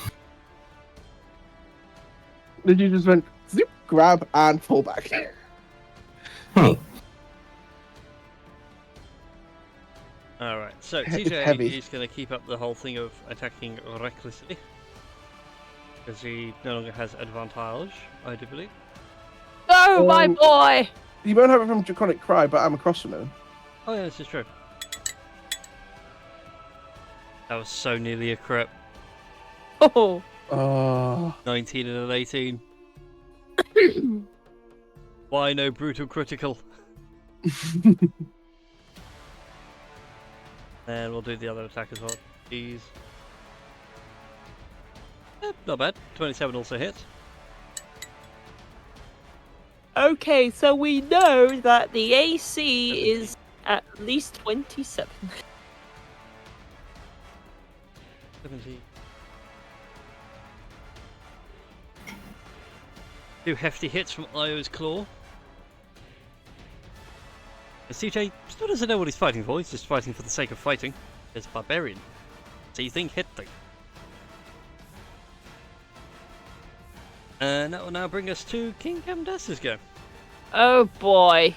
Then you just went zip, grab, and fall back. Alright, so It's TJ heavy. is going to keep up the whole thing of attacking recklessly. Because he no longer has advantage, I do believe. No, my boy. You won't have it from Draconic Cry, but I'm across from him. Oh yeah, this is true. That was so nearly a crit. Oh. 19 and an 18. Why no brutal critical? And we'll do the other attack as well. Jeez. Not bad. 27 also hits. Okay, so we know that the AC is at least 27. 70. Two hefty hits from Io's claw. And CJ still doesn't know what he's fighting for, he's just fighting for the sake of fighting. It's barbarian. So you think hit thing. And that will now bring us to King Camdas's go. Oh boy.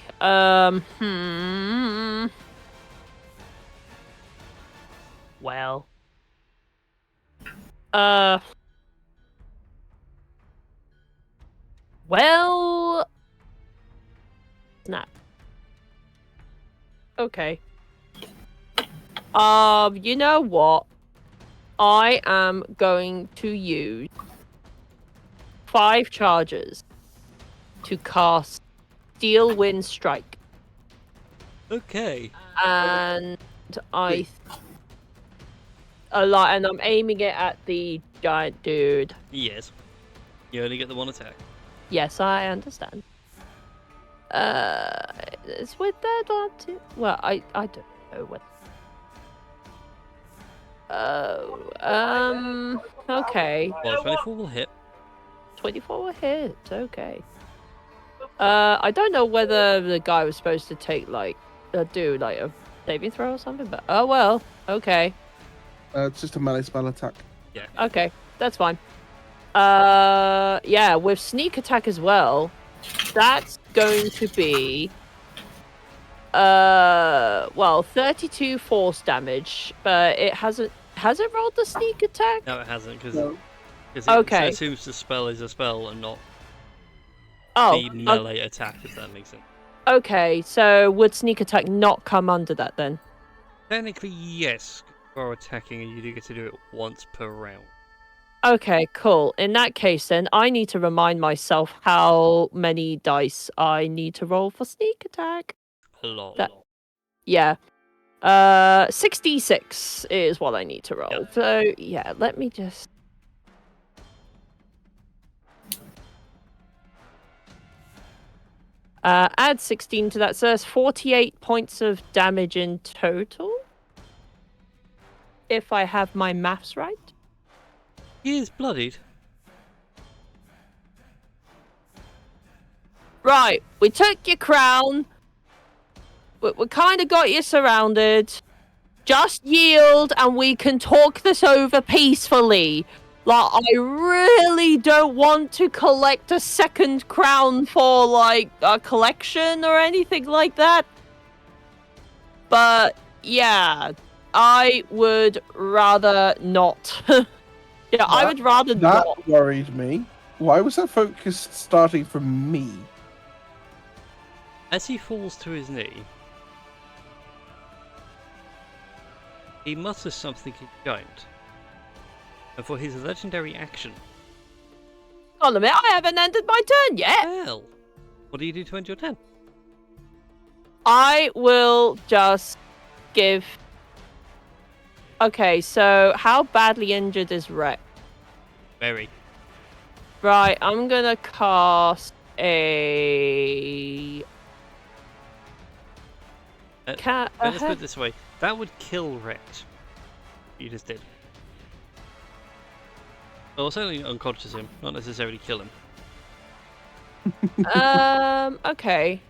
Well. Well. Snap. Okay. You know what? I am going to use 5 charges to cast Steel Wind Strike. Okay. And and I'm aiming it at the giant dude. Yes. You only get the one attack. Yes, I understand. It's with that one too. Well, I don't know what. Okay. Well, 24 will hit. 24 will hit. Okay. I don't know whether the guy was supposed to take do a saving throw or something, but oh well. Okay. It's just a melee spell attack. Yeah. Okay, that's fine. Yeah, with sneak attack as well, that's going to be Well, 32 force damage, but it hasn't. Has it rolled the sneak attack? No, it hasn't, because No. it Okay. assumes the spell is a spell and not Oh, the melee attack, if that makes sense. okay. So would sneak attack not come under that then? Technically, yes. You are attacking, and you do get to do it once per round. Okay, cool. In that case, then I need to remind myself how many dice I need to roll for sneak attack. A lot. That- Yeah. 66 is what I need to roll. Yeah. So yeah, let me just. Add 16 to that, so that's 48 points of damage in total. If I have my maths right. He is bloodied. Right, we took your crown. We kind of got you surrounded. Just yield and we can talk this over peacefully. Like, I really don't want to collect a second crown for, like, a collection or anything like that. But, yeah, I would rather not. Yeah, I would rather That not. worried me. Why was that focus starting from me? As he falls to his knee, he mutters something he don't. And for his legendary action, Hold on a minute, I haven't ended my turn yet. well, what do you do to end your turn? I will just give. Okay, so how badly injured is Rex? Very. Right, I'm gonna cast a. Cat. Let's put it this way: that would kill Rex. You just did. Well, certainly unconscious him, not necessarily kill him. Okay.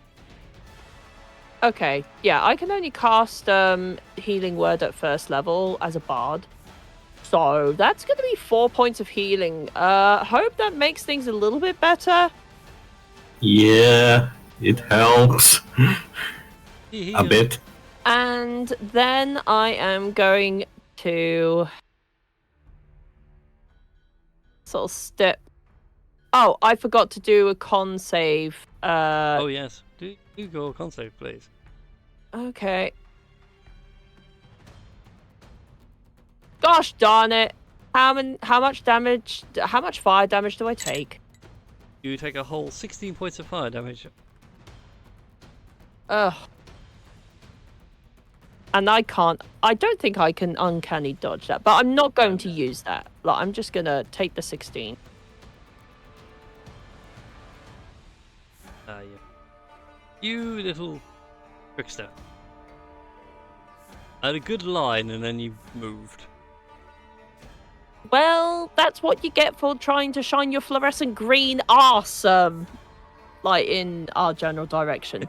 Okay, yeah, I can only cast Healing Word at first level as a bard. So that's gonna be 4 points of healing. Hope that makes things a little bit better. Yeah, it helps a bit. And then I am going to sort of step. Oh, I forgot to do a con save. Oh yes, do go con save, please. Okay. Gosh darn it! How much damage? How much fire damage do I take? You take a whole 16 points of fire damage. Ugh. And I can't. I don't think I can uncanny dodge that, but I'm not going to use that. Like, I'm just gonna take the 16. Yeah. You little trickster. I had a good line and then you moved. Well, that's what you get for trying to shine your fluorescent green arse, like in our general direction.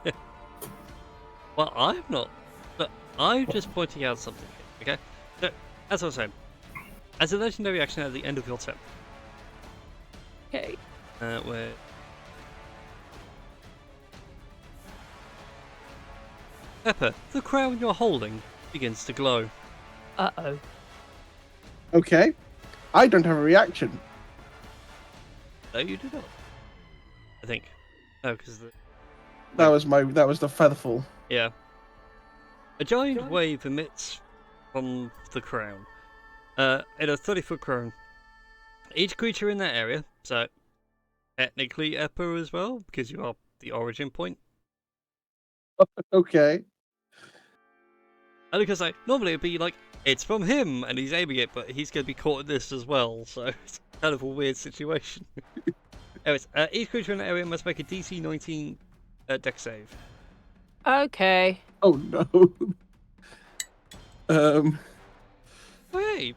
Well, I'm not. But I'm just pointing out something here, okay? So, as I was saying, as a legendary action at the end of your turn, Okay. where. Pepper, the crown you're holding begins to glow. Uh-oh. Okay. I don't have a reaction. No, you do not. I think. No, because That was the featherfall. yeah. A giant wave emits from the crown. In a 30-foot crown. Each creature in that area, so technically Eppa as well, because you are the origin point. Okay. And because normally it'd be like, it's from him and he's aiming it, but he's going to be caught in this as well, so it's kind of a weird situation. Anyways, each creature in the area must make a DC 19 dex save. Okay. Oh no. Hey,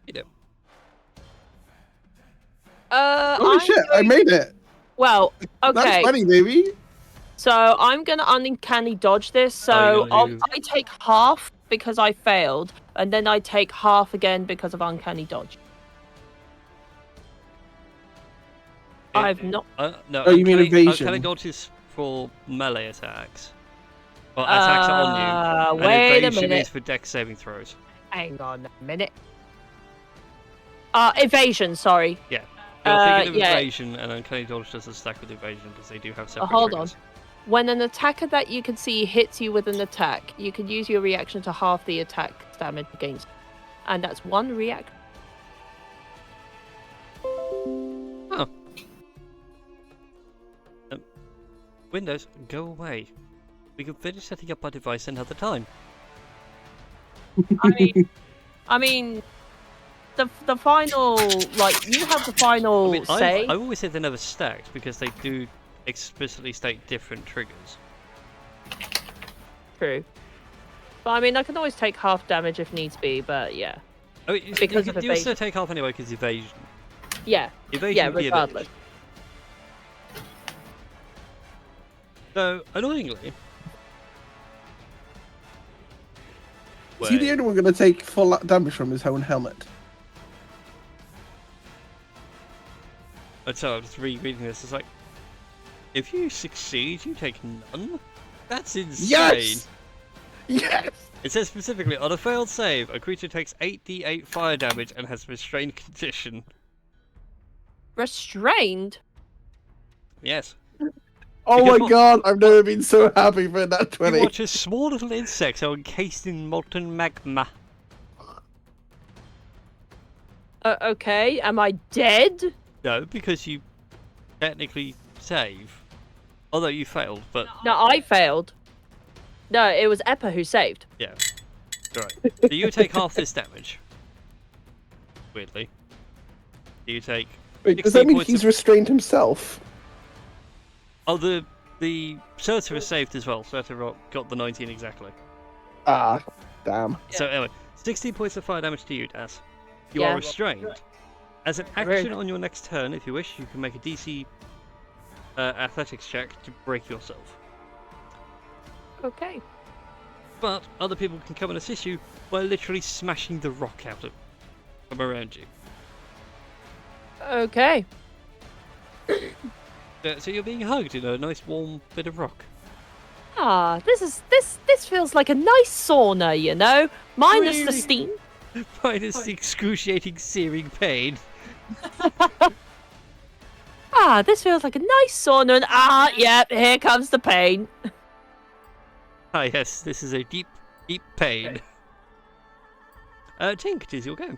you know. Holy I'm shit! I made it. Well, That's okay. funny, baby. So I'm gonna uncanny dodge this. So you're gonna do- I take half because I failed, and then I take half again because of uncanny dodge. I've not. No, Oh, you mean evasion? Uncanny dodge is for melee attacks. Well, attacks are on you. And Wait a evasion minute. is for dex saving throws. Hang on a minute. Evasion, sorry. Yeah. You're thinking of yeah. evasion, and Uncanny Dodge does a stack with evasion because they do have separate Hold triggers. on. When an attacker that you can see hits you with an attack, you can use your reaction to half the attack damage against. And that's one reaction. Oh. Windows, go away. We can finish setting up our device another time. I mean, the final, like, you have the final say. I always say they're never stacked because they do explicitly state different triggers. True. But I mean, I can always take half damage if needs be, but yeah. I mean, Because of you also evasion. take half anyway because evasion. Yeah. Evasion Yeah, would be regardless. evasion. So, annoyingly... Is he the only one going to take full damage from his own helmet? So I'm just rereading this. It's like, if you succeed, you take none? That's insane. Yes! Yes! It says specifically, on a failed save, a creature takes 8d8 fire damage and has restrained condition. Restrained? Yes. Oh Because my god, I've never been so happy for that 20. You watch as small little insects are encased in molten magma. Okay, am I dead? No, because you technically save. Although you failed, but... No, I failed. No, it was Eppa who saved. Yeah. Right. So you take half this damage. Weirdly. You take... Wait, does 60 that mean points he's of- restrained himself? Oh, the Surtur is saved as well. Surtur got the 19 exactly. Ah, damn. So anyway, 16 points of fire damage to you, Das. You Yeah. are restrained. As an action on your next turn, if you wish, you can make a DC athletics check to break yourself. Okay. But other people can come and assist you by literally smashing the rock out of from around you. Okay. So you're being hugged in a nice warm bit of rock. Ah, this feels like a nice sauna, you know? Minus the Really? steam. Minus the excruciating searing pain. Ah, this feels like a nice sauna and yeah, here comes the pain. Ah yes, this is a deep, deep pain. Tink, it is your go.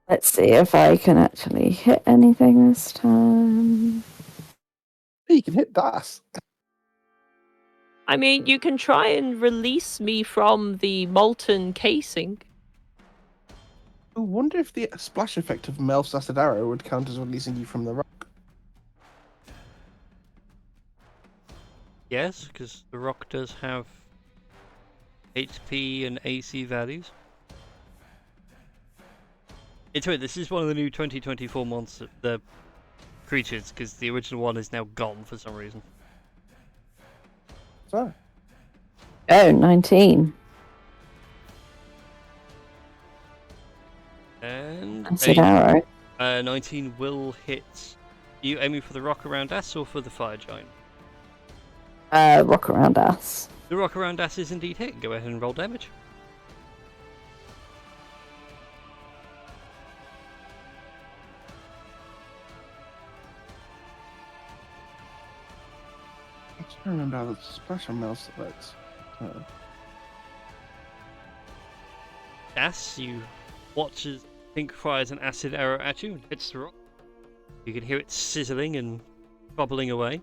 Let's see if I can actually hit anything this time. Hey, you can hit Das. I mean, you can try and release me from the molten casing. I wonder if the splash effect of Melf's acid arrow would count as releasing you from the rock. Yes, because the rock does have HP and AC values. It's weird, this is one of the new 2024 monster, the creatures, because the original one is now gone for some reason. So, Oh, 19. And Acid arrow. 19 will hit. You aiming for the rock around us or for the fire giant? Rock around us. The rock around us is indeed hit. Go ahead and roll damage. I'm trying to remember how the splash on Melf's works. Das, you watch as Pink fires an acid arrow at you and hits the rock. You can hear it sizzling and bubbling away.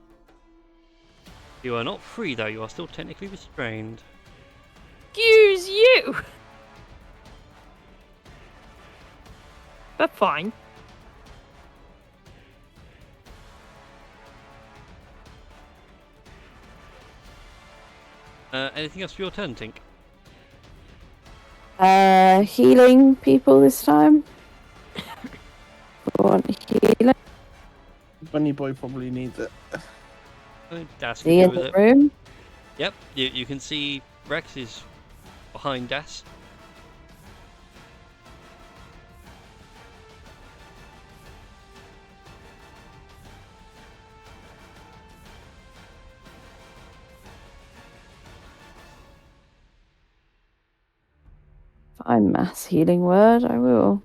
You are not free though, you are still technically restrained. Excuse you! But fine. Anything else for your turn, Tink? Healing people this time. Want healing? Bunny Boy probably needs it. Das See can in do with the it. room? Yep, you can see Rex is behind Das. Find mass healing word, I will.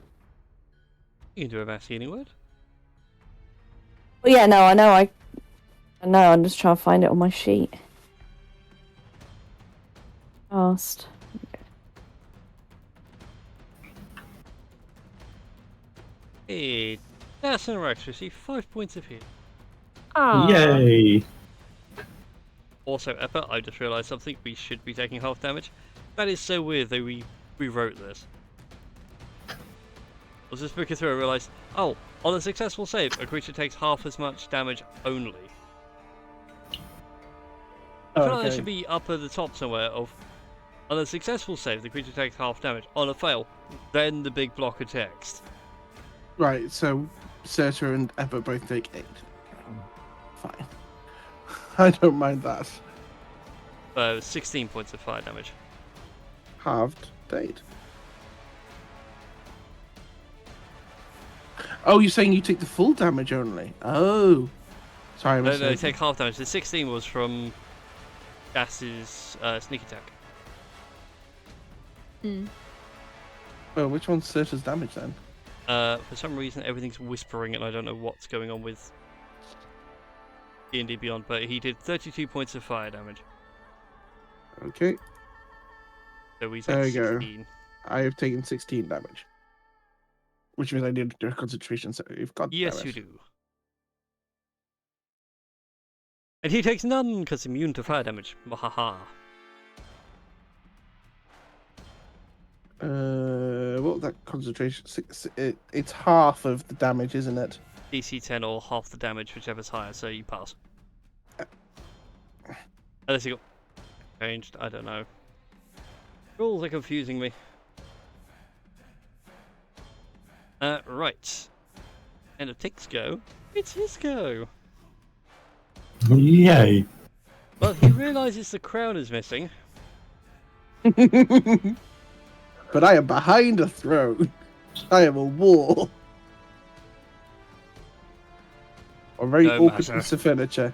You can do a mass healing word. Oh yeah, no, I know, I know, I'm just trying to find it on my sheet. Fast. Hey, that's an Rex receive 5 points of hit. Ah. Yay! Also, Eppa, I just realised something. We should be taking half damage. That is so weird that we rewrote this. I was just looking through and realised, oh, on a successful save, a creature takes half as much damage only. I feel like that Okay. should be up at the top somewhere of, on a successful save, the creature takes half damage. On a fail, then the big block of text. Right, so Serta and Eppa both take 8. Fine. I don't mind that. 16 points of fire damage. Halved date. Oh, you're saying you take the full damage only? Oh. Sorry, I No, missed no, it. take half damage. The 16 was from Gas's sneak attack. Oh, which one's Serta's damage then? For some reason, everything's whispering, and I don't know what's going on with D&D Beyond, but he did 32 points of fire damage. Okay, So we There take you go. 16. I have taken 16 damage. Which means I need to do a concentration, so you've got Yes, damage. you do. And he takes none, because immune to fire damage. Mahaha. What was that concentration? It's half of the damage, isn't it? DC 10 or half the damage, whichever's higher, so you pass. Unless you got changed, I don't know. Rules are confusing me. Right. And if Tick's go, it's his go. Yay! Well, he realises the crown is missing. But I am behind a throne. I am a wall. A very No awkward matter. piece of furniture.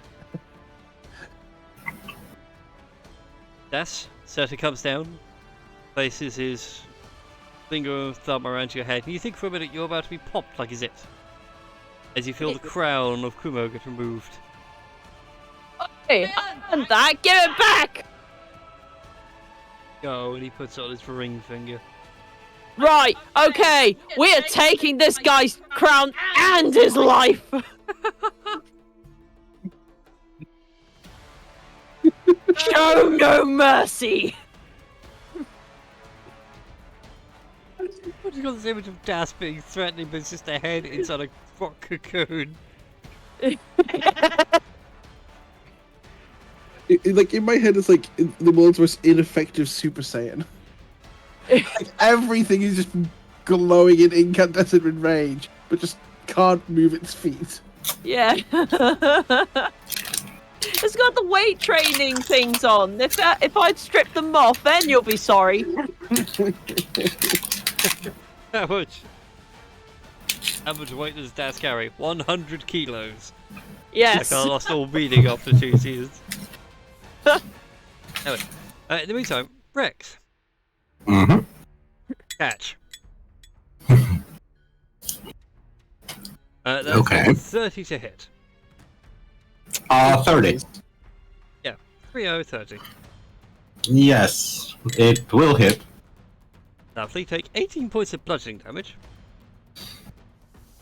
Das, Serta comes down, places his finger and thumb around your head, and you think for a minute you're about to be popped like is it. As you feel the crown of Kumo get removed. Hey, and that, give it back! Go, and he puts it on his ring finger. Right, okay, we are taking this guy's crown and his life! Show no mercy! What you got this image of Das being threatening, but it's just a head inside a rock cocoon. Like in my head, it's like the world's most ineffective Super Saiyan. Like everything is just glowing in incandescent rage, but just can't move its feet. Yeah. It's got the weight training things on. If I'd stripped them off, then you'll be sorry. How much? How much weight does Das carry? 100 kilos. Yes. Like I lost all meaning after 2 seasons. Anyway, in the meantime, Rex, Mm-hmm. catch. That's Okay. 30 to hit. 30. Yeah, 30. Yes, it will hit. Lovely, take 18 points of bludgeoning damage.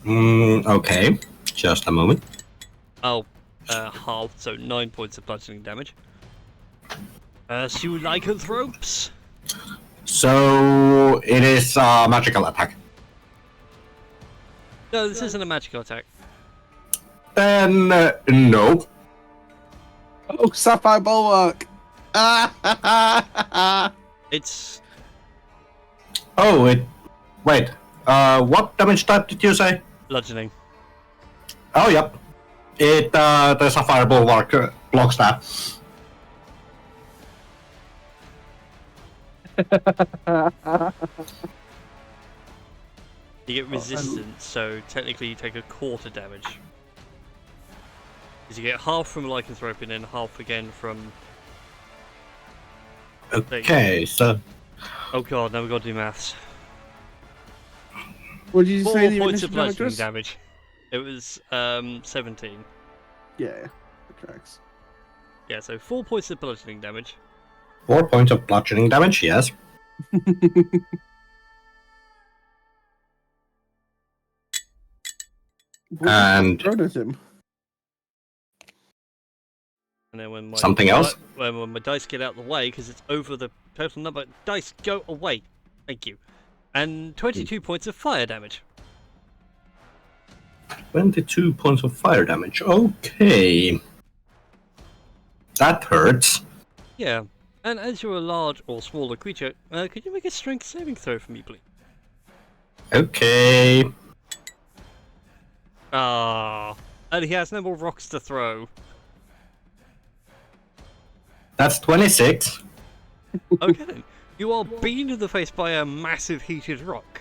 Okay. Just a moment. Oh, halved, so 9 points of bludgeoning damage. Pursue lycanthropes. So it is a magical attack. No, this isn't a magical attack. Then no. Oh, Sapphire Bulwark! Ah! It's Oh, it. Wait. What damage type did you say? bludgeoning. Oh, yep. It. The Sapphire Bulwark blocks that. You get resistance, so technically you take a quarter damage. Because you get half from lycanthrope and then half again from... Okay, so Oh god, now we've got to do maths. What did you 4 say the points of initial damage bludgeoning was? damage. It was 17. Yeah, that tracks. Yeah, so 4 points of bludgeoning damage. 4 points of bludgeoning damage, yes. And thrown at him. And then when my Something else? when my dice get out of the way, because it's over the total number, dice go away. Thank you. And 22 points of fire damage. 22 points of fire damage. Okay. That hurts. Yeah. And as you're a large or smaller creature, could you make a strength saving throw for me, please? Okay. Ah. And he has no more rocks to throw. That's 26. Okay then. You are beaten in the face by a massive heated rock.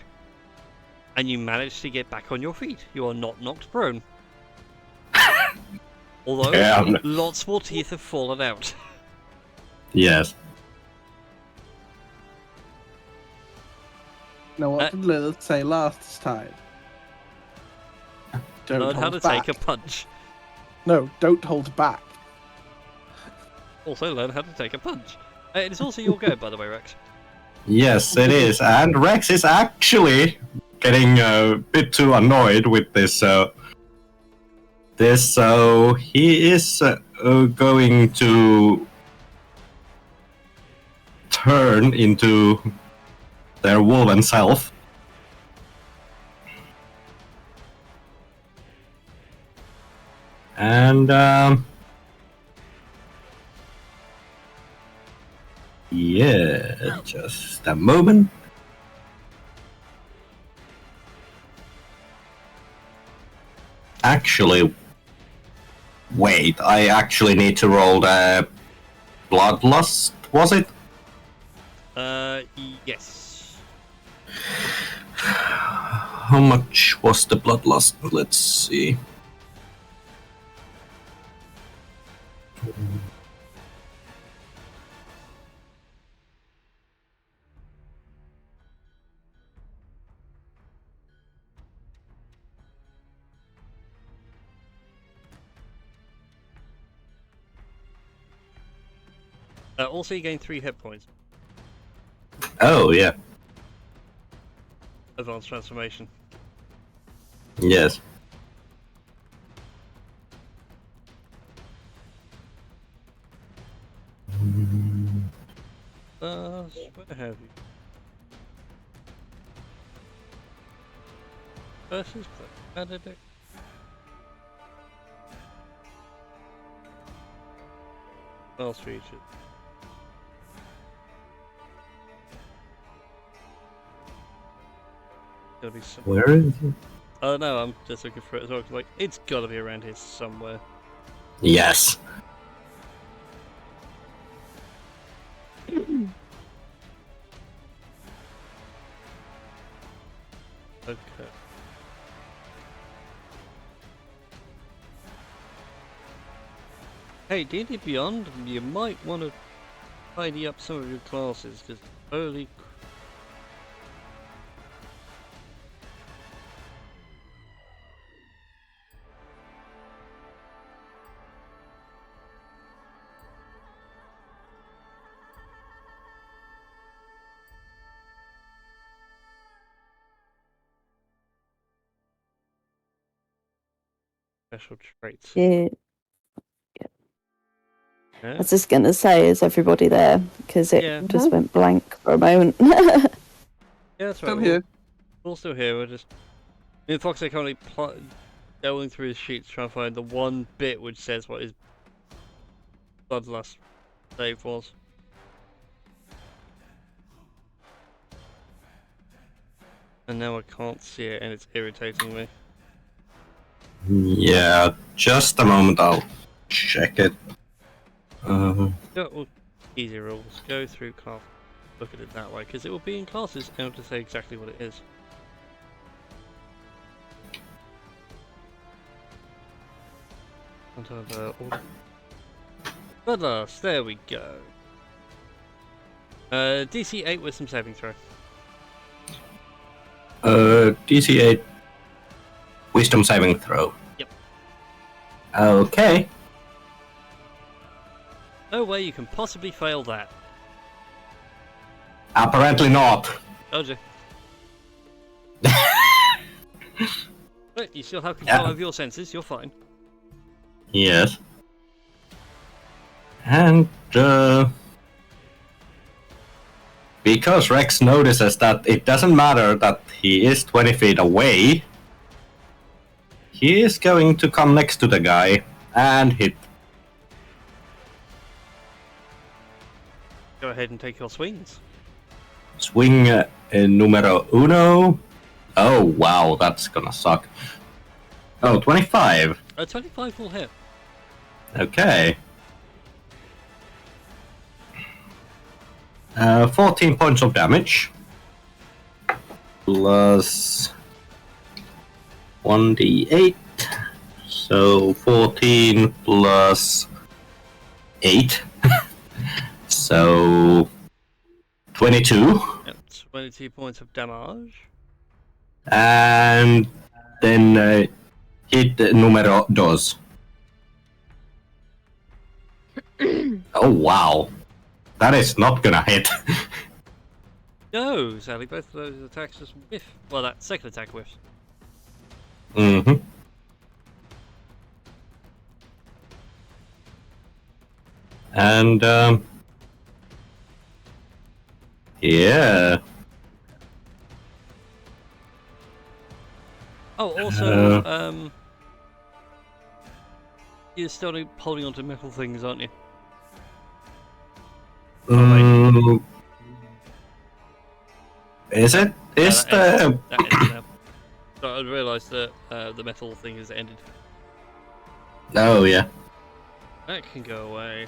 And you manage to get back on your feet. You are not knocked prone. Although, Damn. lots more teeth have fallen out. Yes. Now, what did Lilith say last time? Don't Learn how to hold back. take a punch. No, don't hold back. Also learn how to take a punch. It's also your go, by the way, Rex. Yes, it is. And Rex is actually getting a bit too annoyed with this. So he is going to turn into their woven self. And yeah, just a moment. Actually, wait, I actually need to roll the bloodlust, was it? Yes. How much was the bloodlust? Let's see. Also, you gain 3 hit points. Oh, yeah. Advanced transformation. Yes. Where have you? Versus Benedict. Last featured. Gotta be some. Where is it? Oh no, I'm just looking for it as well. 'Cause, like, it's gotta be around here somewhere. Yes. Okay. Hey, D&D Beyond, you might want to tidy up some of your classes, because holy special traits. Yeah. I Yeah? was just going to say, is everybody there? Because it Yeah. just went blank for a moment. Yeah, that's right. Still here. We're all still here. We're just. Me and Fox are currently going through his sheets trying to find the one bit which says what his bloodlust save was. And now I can't see it, and it's irritating me. Yeah, just a moment, I'll check it. Go, well, easy rules. Go through class. Look at it that way, because it will be in classes and it'll say exactly what it is. Bloodlust, there we go. DC 8 with some saving throw. DC 8 wisdom saving throw. Yep. Okay. No way you can possibly fail that. Apparently not. Told you. But you still have control over your senses, you're fine. Yes. And because Rex notices that it doesn't matter that he is 20 feet away, he is going to come next to the guy and hit. Go ahead and take your swings. Swing numero uno. Oh wow, that's gonna suck. Oh, 25. 25 will hit. Okay. 14 points of damage. Plus 1d8. So 14 plus 8. So 22. Yep, 22 points of damage. And then hit numero dos. Oh wow. That is not gonna hit. No, sadly, both of those attacks just whiff. Well, that second attack whiffs. Mm-hmm. And yeah. Oh, also, you're still holding onto metal things, aren't you? Is it? Is that the ends now. So I realised that the metal thing has ended. Oh yeah. That can go away.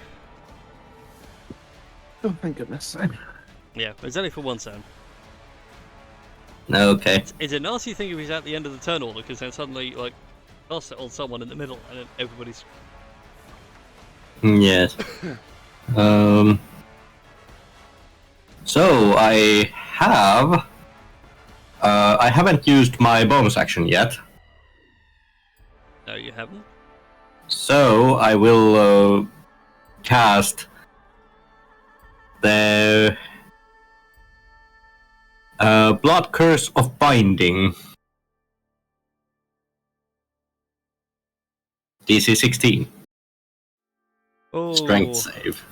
Oh, thank goodness. Yeah, it's only for one turn. Okay. It's a nasty thing if he's at the end of the turn order, because then suddenly, like, cast it on someone in the middle, and then everybody's... Yes. So I have. I haven't used my bonus action yet. No, you haven't. So I will cast the Blood Curse of Binding. DC 16. Oh. Strength save.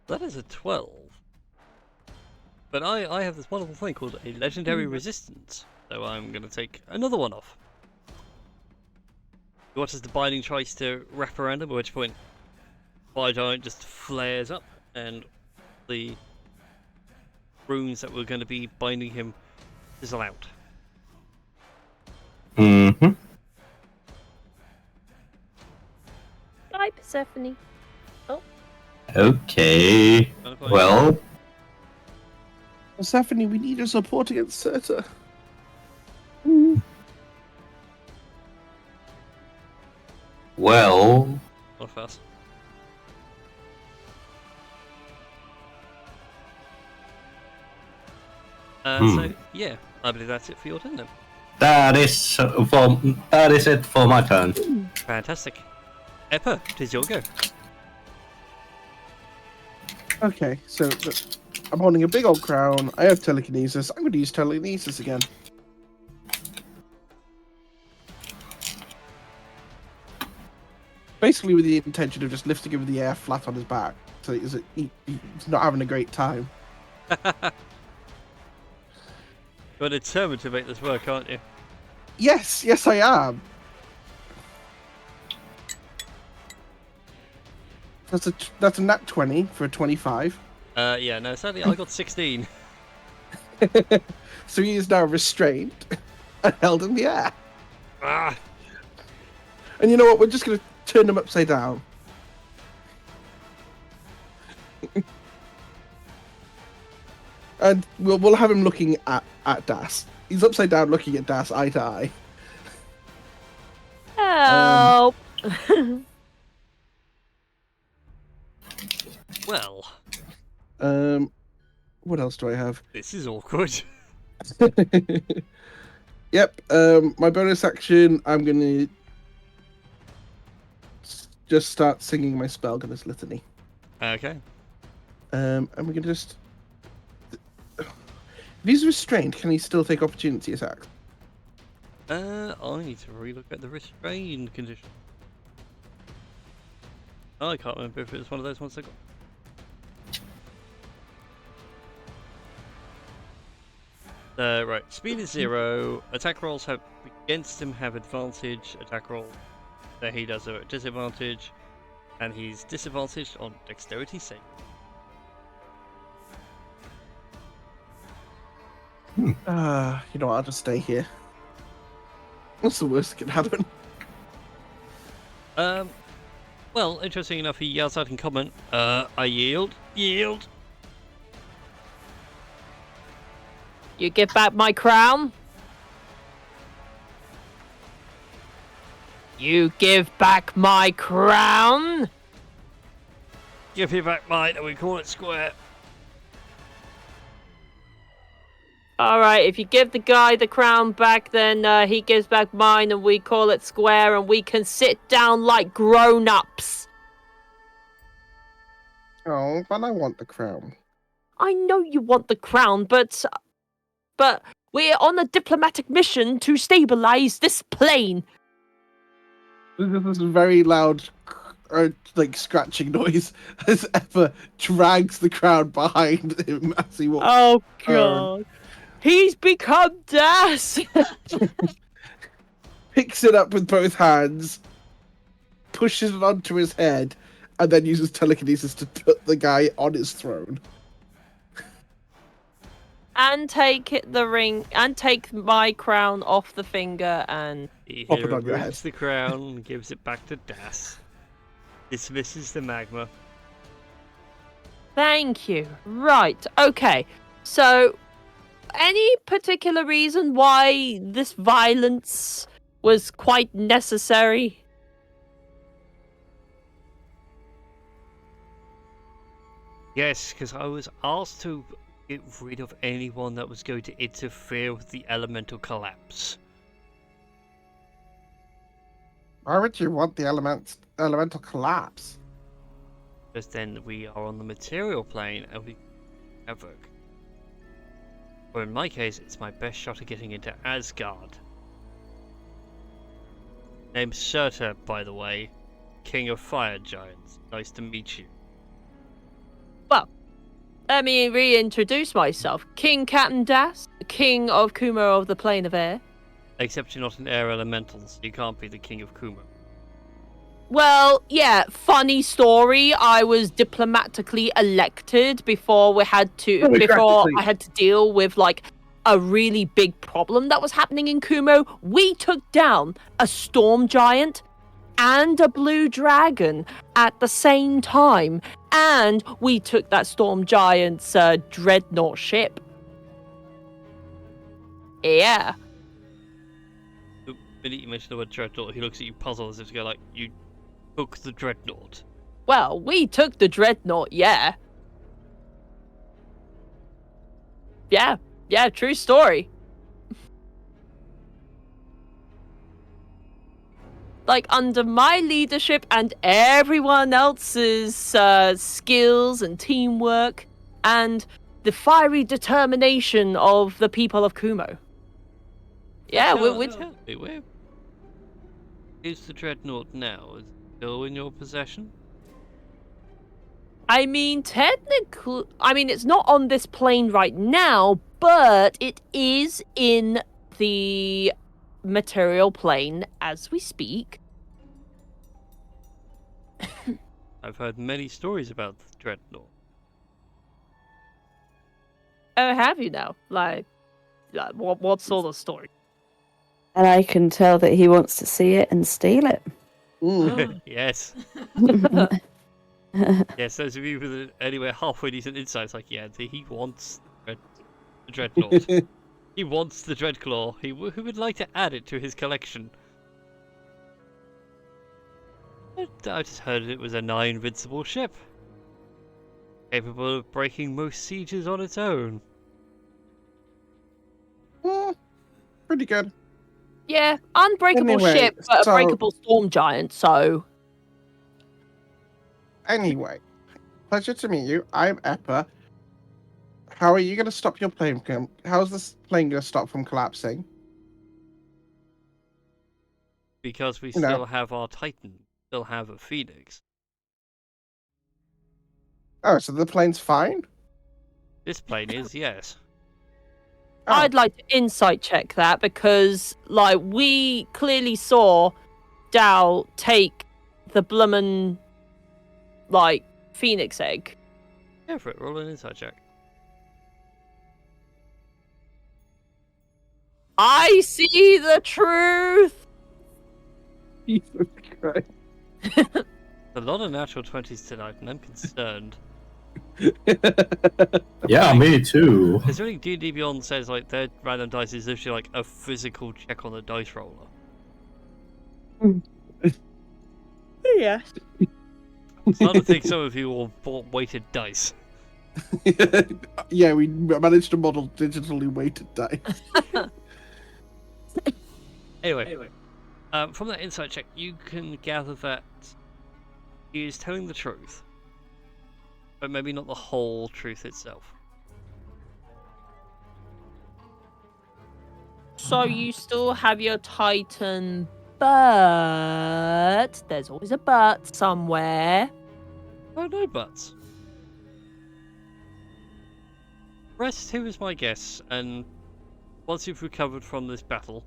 That is a 12. But I have this wonderful thing called a legendary resistance, so I'm going to take another one off. He watches the binding tries to wrap around him, at which point Fire Giant just flares up, and the runes that were going to be binding him fizzle out. Mm-hmm. Bye, Persephone. Okay. Well, Persephone, we need your support against Serta. well. What fast? So yeah, I believe that's it for your turn then. That is it for my turn. Fantastic. Eppa, it is your go. Okay, so I'm holding a big old crown. I have telekinesis. I'm going to use telekinesis again. Basically with the intention of just lifting him in the air flat on his back. So he's not having a great time. You're determined to make this work, aren't you? Yes, I am. That's a nat 20 for a 25. Yeah, no, sadly I got 16. So he is now restrained and held in the air. Ah! And you know what? We're just going to turn him upside down. And we'll have him looking at Das. He's upside down looking at Das eye to eye. Help! Well, what else do I have? this is awkward. Yep. My bonus action. I'm gonna just start singing my Spellgunner's Litany. Okay. And we're gonna just. If he's restrained, can he still take opportunity attacks? I need to relook at the restrain condition. I can't remember if it was one of those ones I got. Right, speed is 0. Attack rolls have against him have advantage. Attack roll that he does are at disadvantage, and he's disadvantaged on dexterity save. You know what? I'll just stay here. What's the worst that can happen? Well, interesting enough, he yells out in comment, I yield. Yield! You give back my crown? You give back my crown? Give me back mine and we call it square. Alright, if you give the guy the crown back, then he gives back mine and we call it square and we can sit down like grown-ups. Oh, but I want the crown. I know you want the crown, but we're on a diplomatic mission to stabilize this plane. This is a very loud, like scratching noise as Eva drags the crown behind him as he walks. Oh god. He's become Das! Picks it up with both hands, pushes it onto his head, and then uses telekinesis to put the guy on his throne. And take the ring, and take my crown off the finger, and... He Pop it on your removes the crown and gives it back to Das. Dismisses the magma. Thank you. Right, okay. So, any particular reason why this violence was quite necessary? Yes, because I was asked to get rid of anyone that was going to interfere with the elemental collapse. Why would you want the elemental collapse? Because then we are on the material plane and we havoc. Or in my case, it's my best shot at getting into Asgard. Named Surtur, by the way, King of Fire Giants. Nice to meet you. Well, let me reintroduce myself. King Captain Das, King of Kumo of the Plane of Air. Except you're not an air elemental, so you can't be the King of Kumo. Well, yeah, funny story. I was diplomatically elected before I had to deal with like a really big problem that was happening in Kumo. We took down a storm giant and a blue dragon at the same time, and we took that storm giant's dreadnought ship. Yeah. The minute you mention the word dreadnought, he looks at you puzzled as if to go like, you took the dreadnought. Well, we took the dreadnought, yeah. Yeah, true story. Like, under my leadership and everyone else's skills and teamwork, and the fiery determination of the people of Kumo. Yeah, Where is the dreadnought now? Is it still in your possession? I mean, technically, it's not on this plane right now, but it is in the material plane as we speak. I've heard many stories about the dreadnought. Oh, have you now? Like what sort of story? And I can tell that he wants to see it and steal it. Yes. Yes, those of you with anywhere halfway decent insights, like, yeah, he wants the dreadnought. He wants the Dreadclaw. Who would like to add it to his collection? I just heard it was a nigh invincible ship. capable of breaking most sieges on its own. Pretty good. Yeah, unbreakable Anyway, ship, but so- a breakable storm giant. So Anyway, pleasure to meet you. I'm Eppa. How are you going to stop your plane? How's this plane going to stop from collapsing? Because we You know. still have our Titan, still have a Phoenix. Oh, so the plane's fine? This plane is, yes. Oh, I'd like to insight check that because, like, we clearly saw Dow take the bloomin', like, phoenix egg. Go for it, roll an insight check. I see the truth. Jesus Christ. A lot of natural 20s tonight, and I'm concerned. Yeah, me too. Considering D&D Beyond says, like, their random dice is literally like a physical check on the dice roller. Yeah. I'm starting to think some of you all bought weighted dice. Yeah, we managed to model digitally weighted dice. Anyway, from that insight check, you can gather that he is telling the truth, but maybe not the whole truth itself. So you still have your Titan, but there's always a but somewhere. Oh, no buts. Rest here is my guess, and once you've recovered from this battle,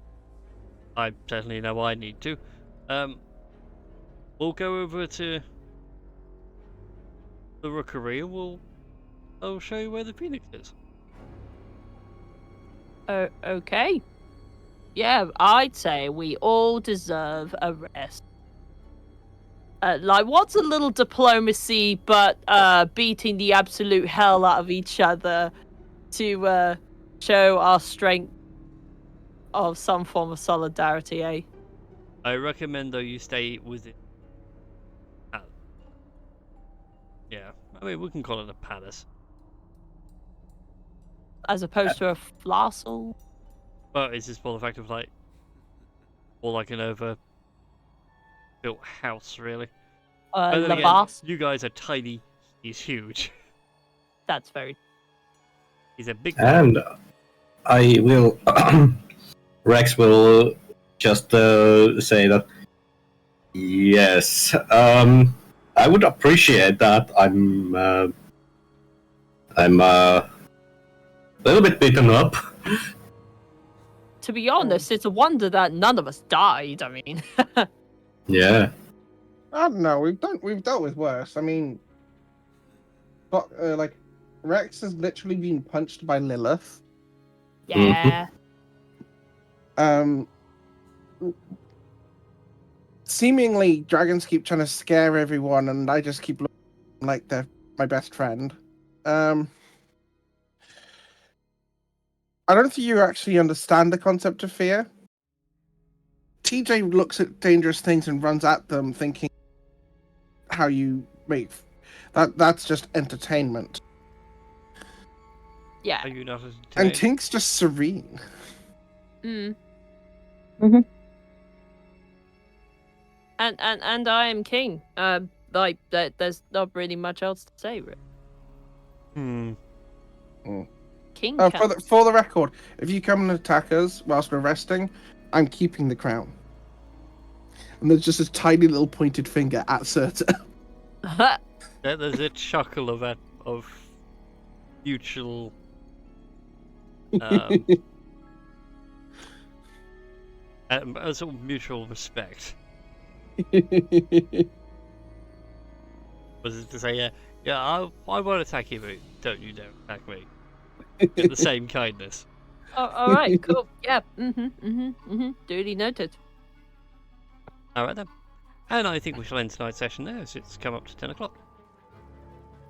I certainly know I need to, we'll go over to the Rookery and I'll show you where the Phoenix is. Okay. Yeah, I'd say we all deserve a rest. Like, what's a little diplomacy but beating the absolute hell out of each other to show our strength of some form of solidarity, eh? I recommend though you stay within. Yeah, I mean we can call it a palace, As opposed to a flassel. but it's just more the fact of like, more like an overbuilt house, really. But then again, Labas. you guys are tiny. He's huge. That's very. He's a big man. And I will. Rex will just say that. Yes. I would appreciate that. I'm a little bit beaten up. To be honest, it's a wonder that none of us died. I mean, Yeah. I don't know. We've dealt with worse. I mean, but like Rex has literally been punched by Lilith. yeah. Seemingly, dragons keep trying to scare everyone, and I just keep looking like they're my best friend. I don't think you actually understand the concept of fear. TJ looks at dangerous things and runs at them, thinking how you make that's just entertainment. Yeah. Are you not And entertained? Tink's just serene. Mm. Mhm. And I am king. Like there's not really much else to say. Really. King. For the record, if you come and attack us whilst we're resting, I'm keeping the crown. And there's just a tiny little pointed finger at Surta. There's a chuckle of mutual a sort of mutual respect. Was it to say, I won't attack you, but don't attack me. In the same kindness. Oh, all right, cool. Yeah. Duly noted. Alright then. And I think we shall end tonight's session there, as it's come up to 10 o'clock.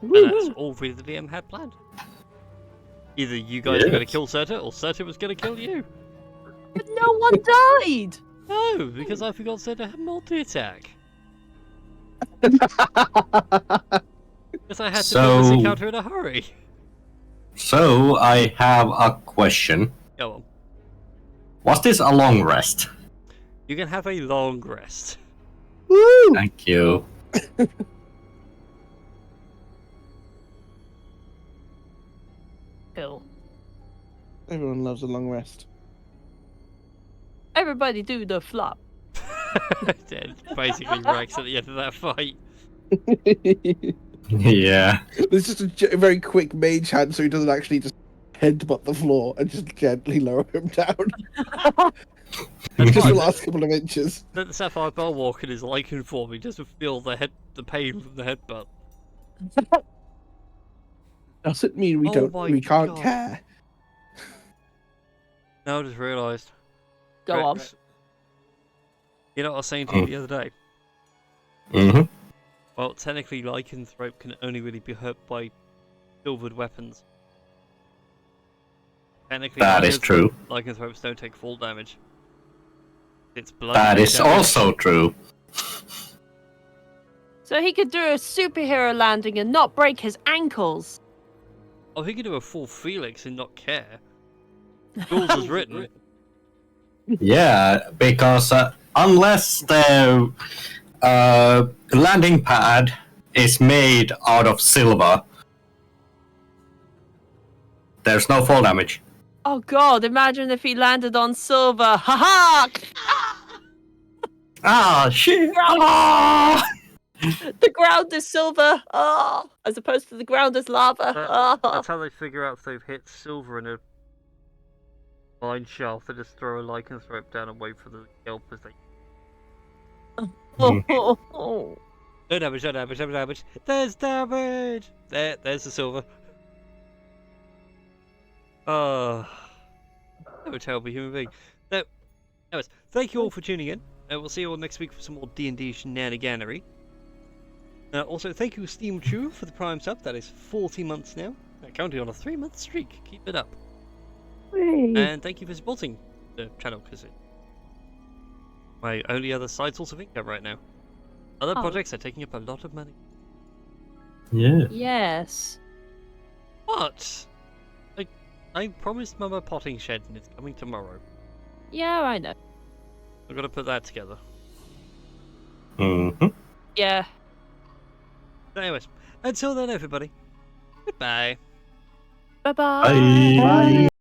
And that's all we the DM had planned. Either you guys were going to kill Surta, or Surta was going to kill you. But no one died. No, because I forgot Surta had multi-attack. Because I had to do this So, encounter in a hurry. so I have a question. Go on. Was this a long rest? You can have a long rest. Woo! Thank you. Cool. Everyone loves a long rest. Everybody do the flop. Dead. Basically Rex at the end of that fight. Yeah. There's just a very quick mage hand so he doesn't actually just headbutt the floor and just gently lower him down. That's Just fine. the last couple of inches. Then the Sapphire Bell walk in his lichen form, he doesn't feel the pain from the headbutt. Doesn't mean we Oh my can't God. care. Now I just realised. Go on. You know what I was saying to you the other day? Mm-hmm. Well, technically Lycanthrope can only really be hurt by silvered weapons. Technically, That is true. Lycanthropes don't take full damage. It's blood. That is also true. So he could do a superhero landing and not break his ankles. Oh, he could do a full Felix and not care. Rules as written. Yeah, because unless the landing pad is made out of silver, there's no fall damage. Oh god, imagine if he landed on silver. Ha ha! Ah, shit! Ah! The ground is silver. Oh, as opposed to the ground is lava. Oh. That's how they figure out if they've hit silver in a mine shaft. They just throw a Lycanthrope down and wait for the kelp as they. Oh. No damage, no damage, no damage. There's damage! There's the silver. Oh. I'm a terrible human being. No. Anyways, thank you all for tuning in. We'll see you all next week for some more D&D shenaniganery. Also, thank you, Steam True, for the Prime sub. That is 40 months now. Counting on a 3-month streak. Keep it up. And thank you for supporting the channel, because it's my only other side source of income right now. Other projects are taking up a lot of money. Yeah. Yes. But I promised Mum a potting shed, and it's coming tomorrow. Yeah, I know. I've got to put that together. Mm-hmm. Yeah. Anyways, until then, everybody. Goodbye. Bye-bye. Bye.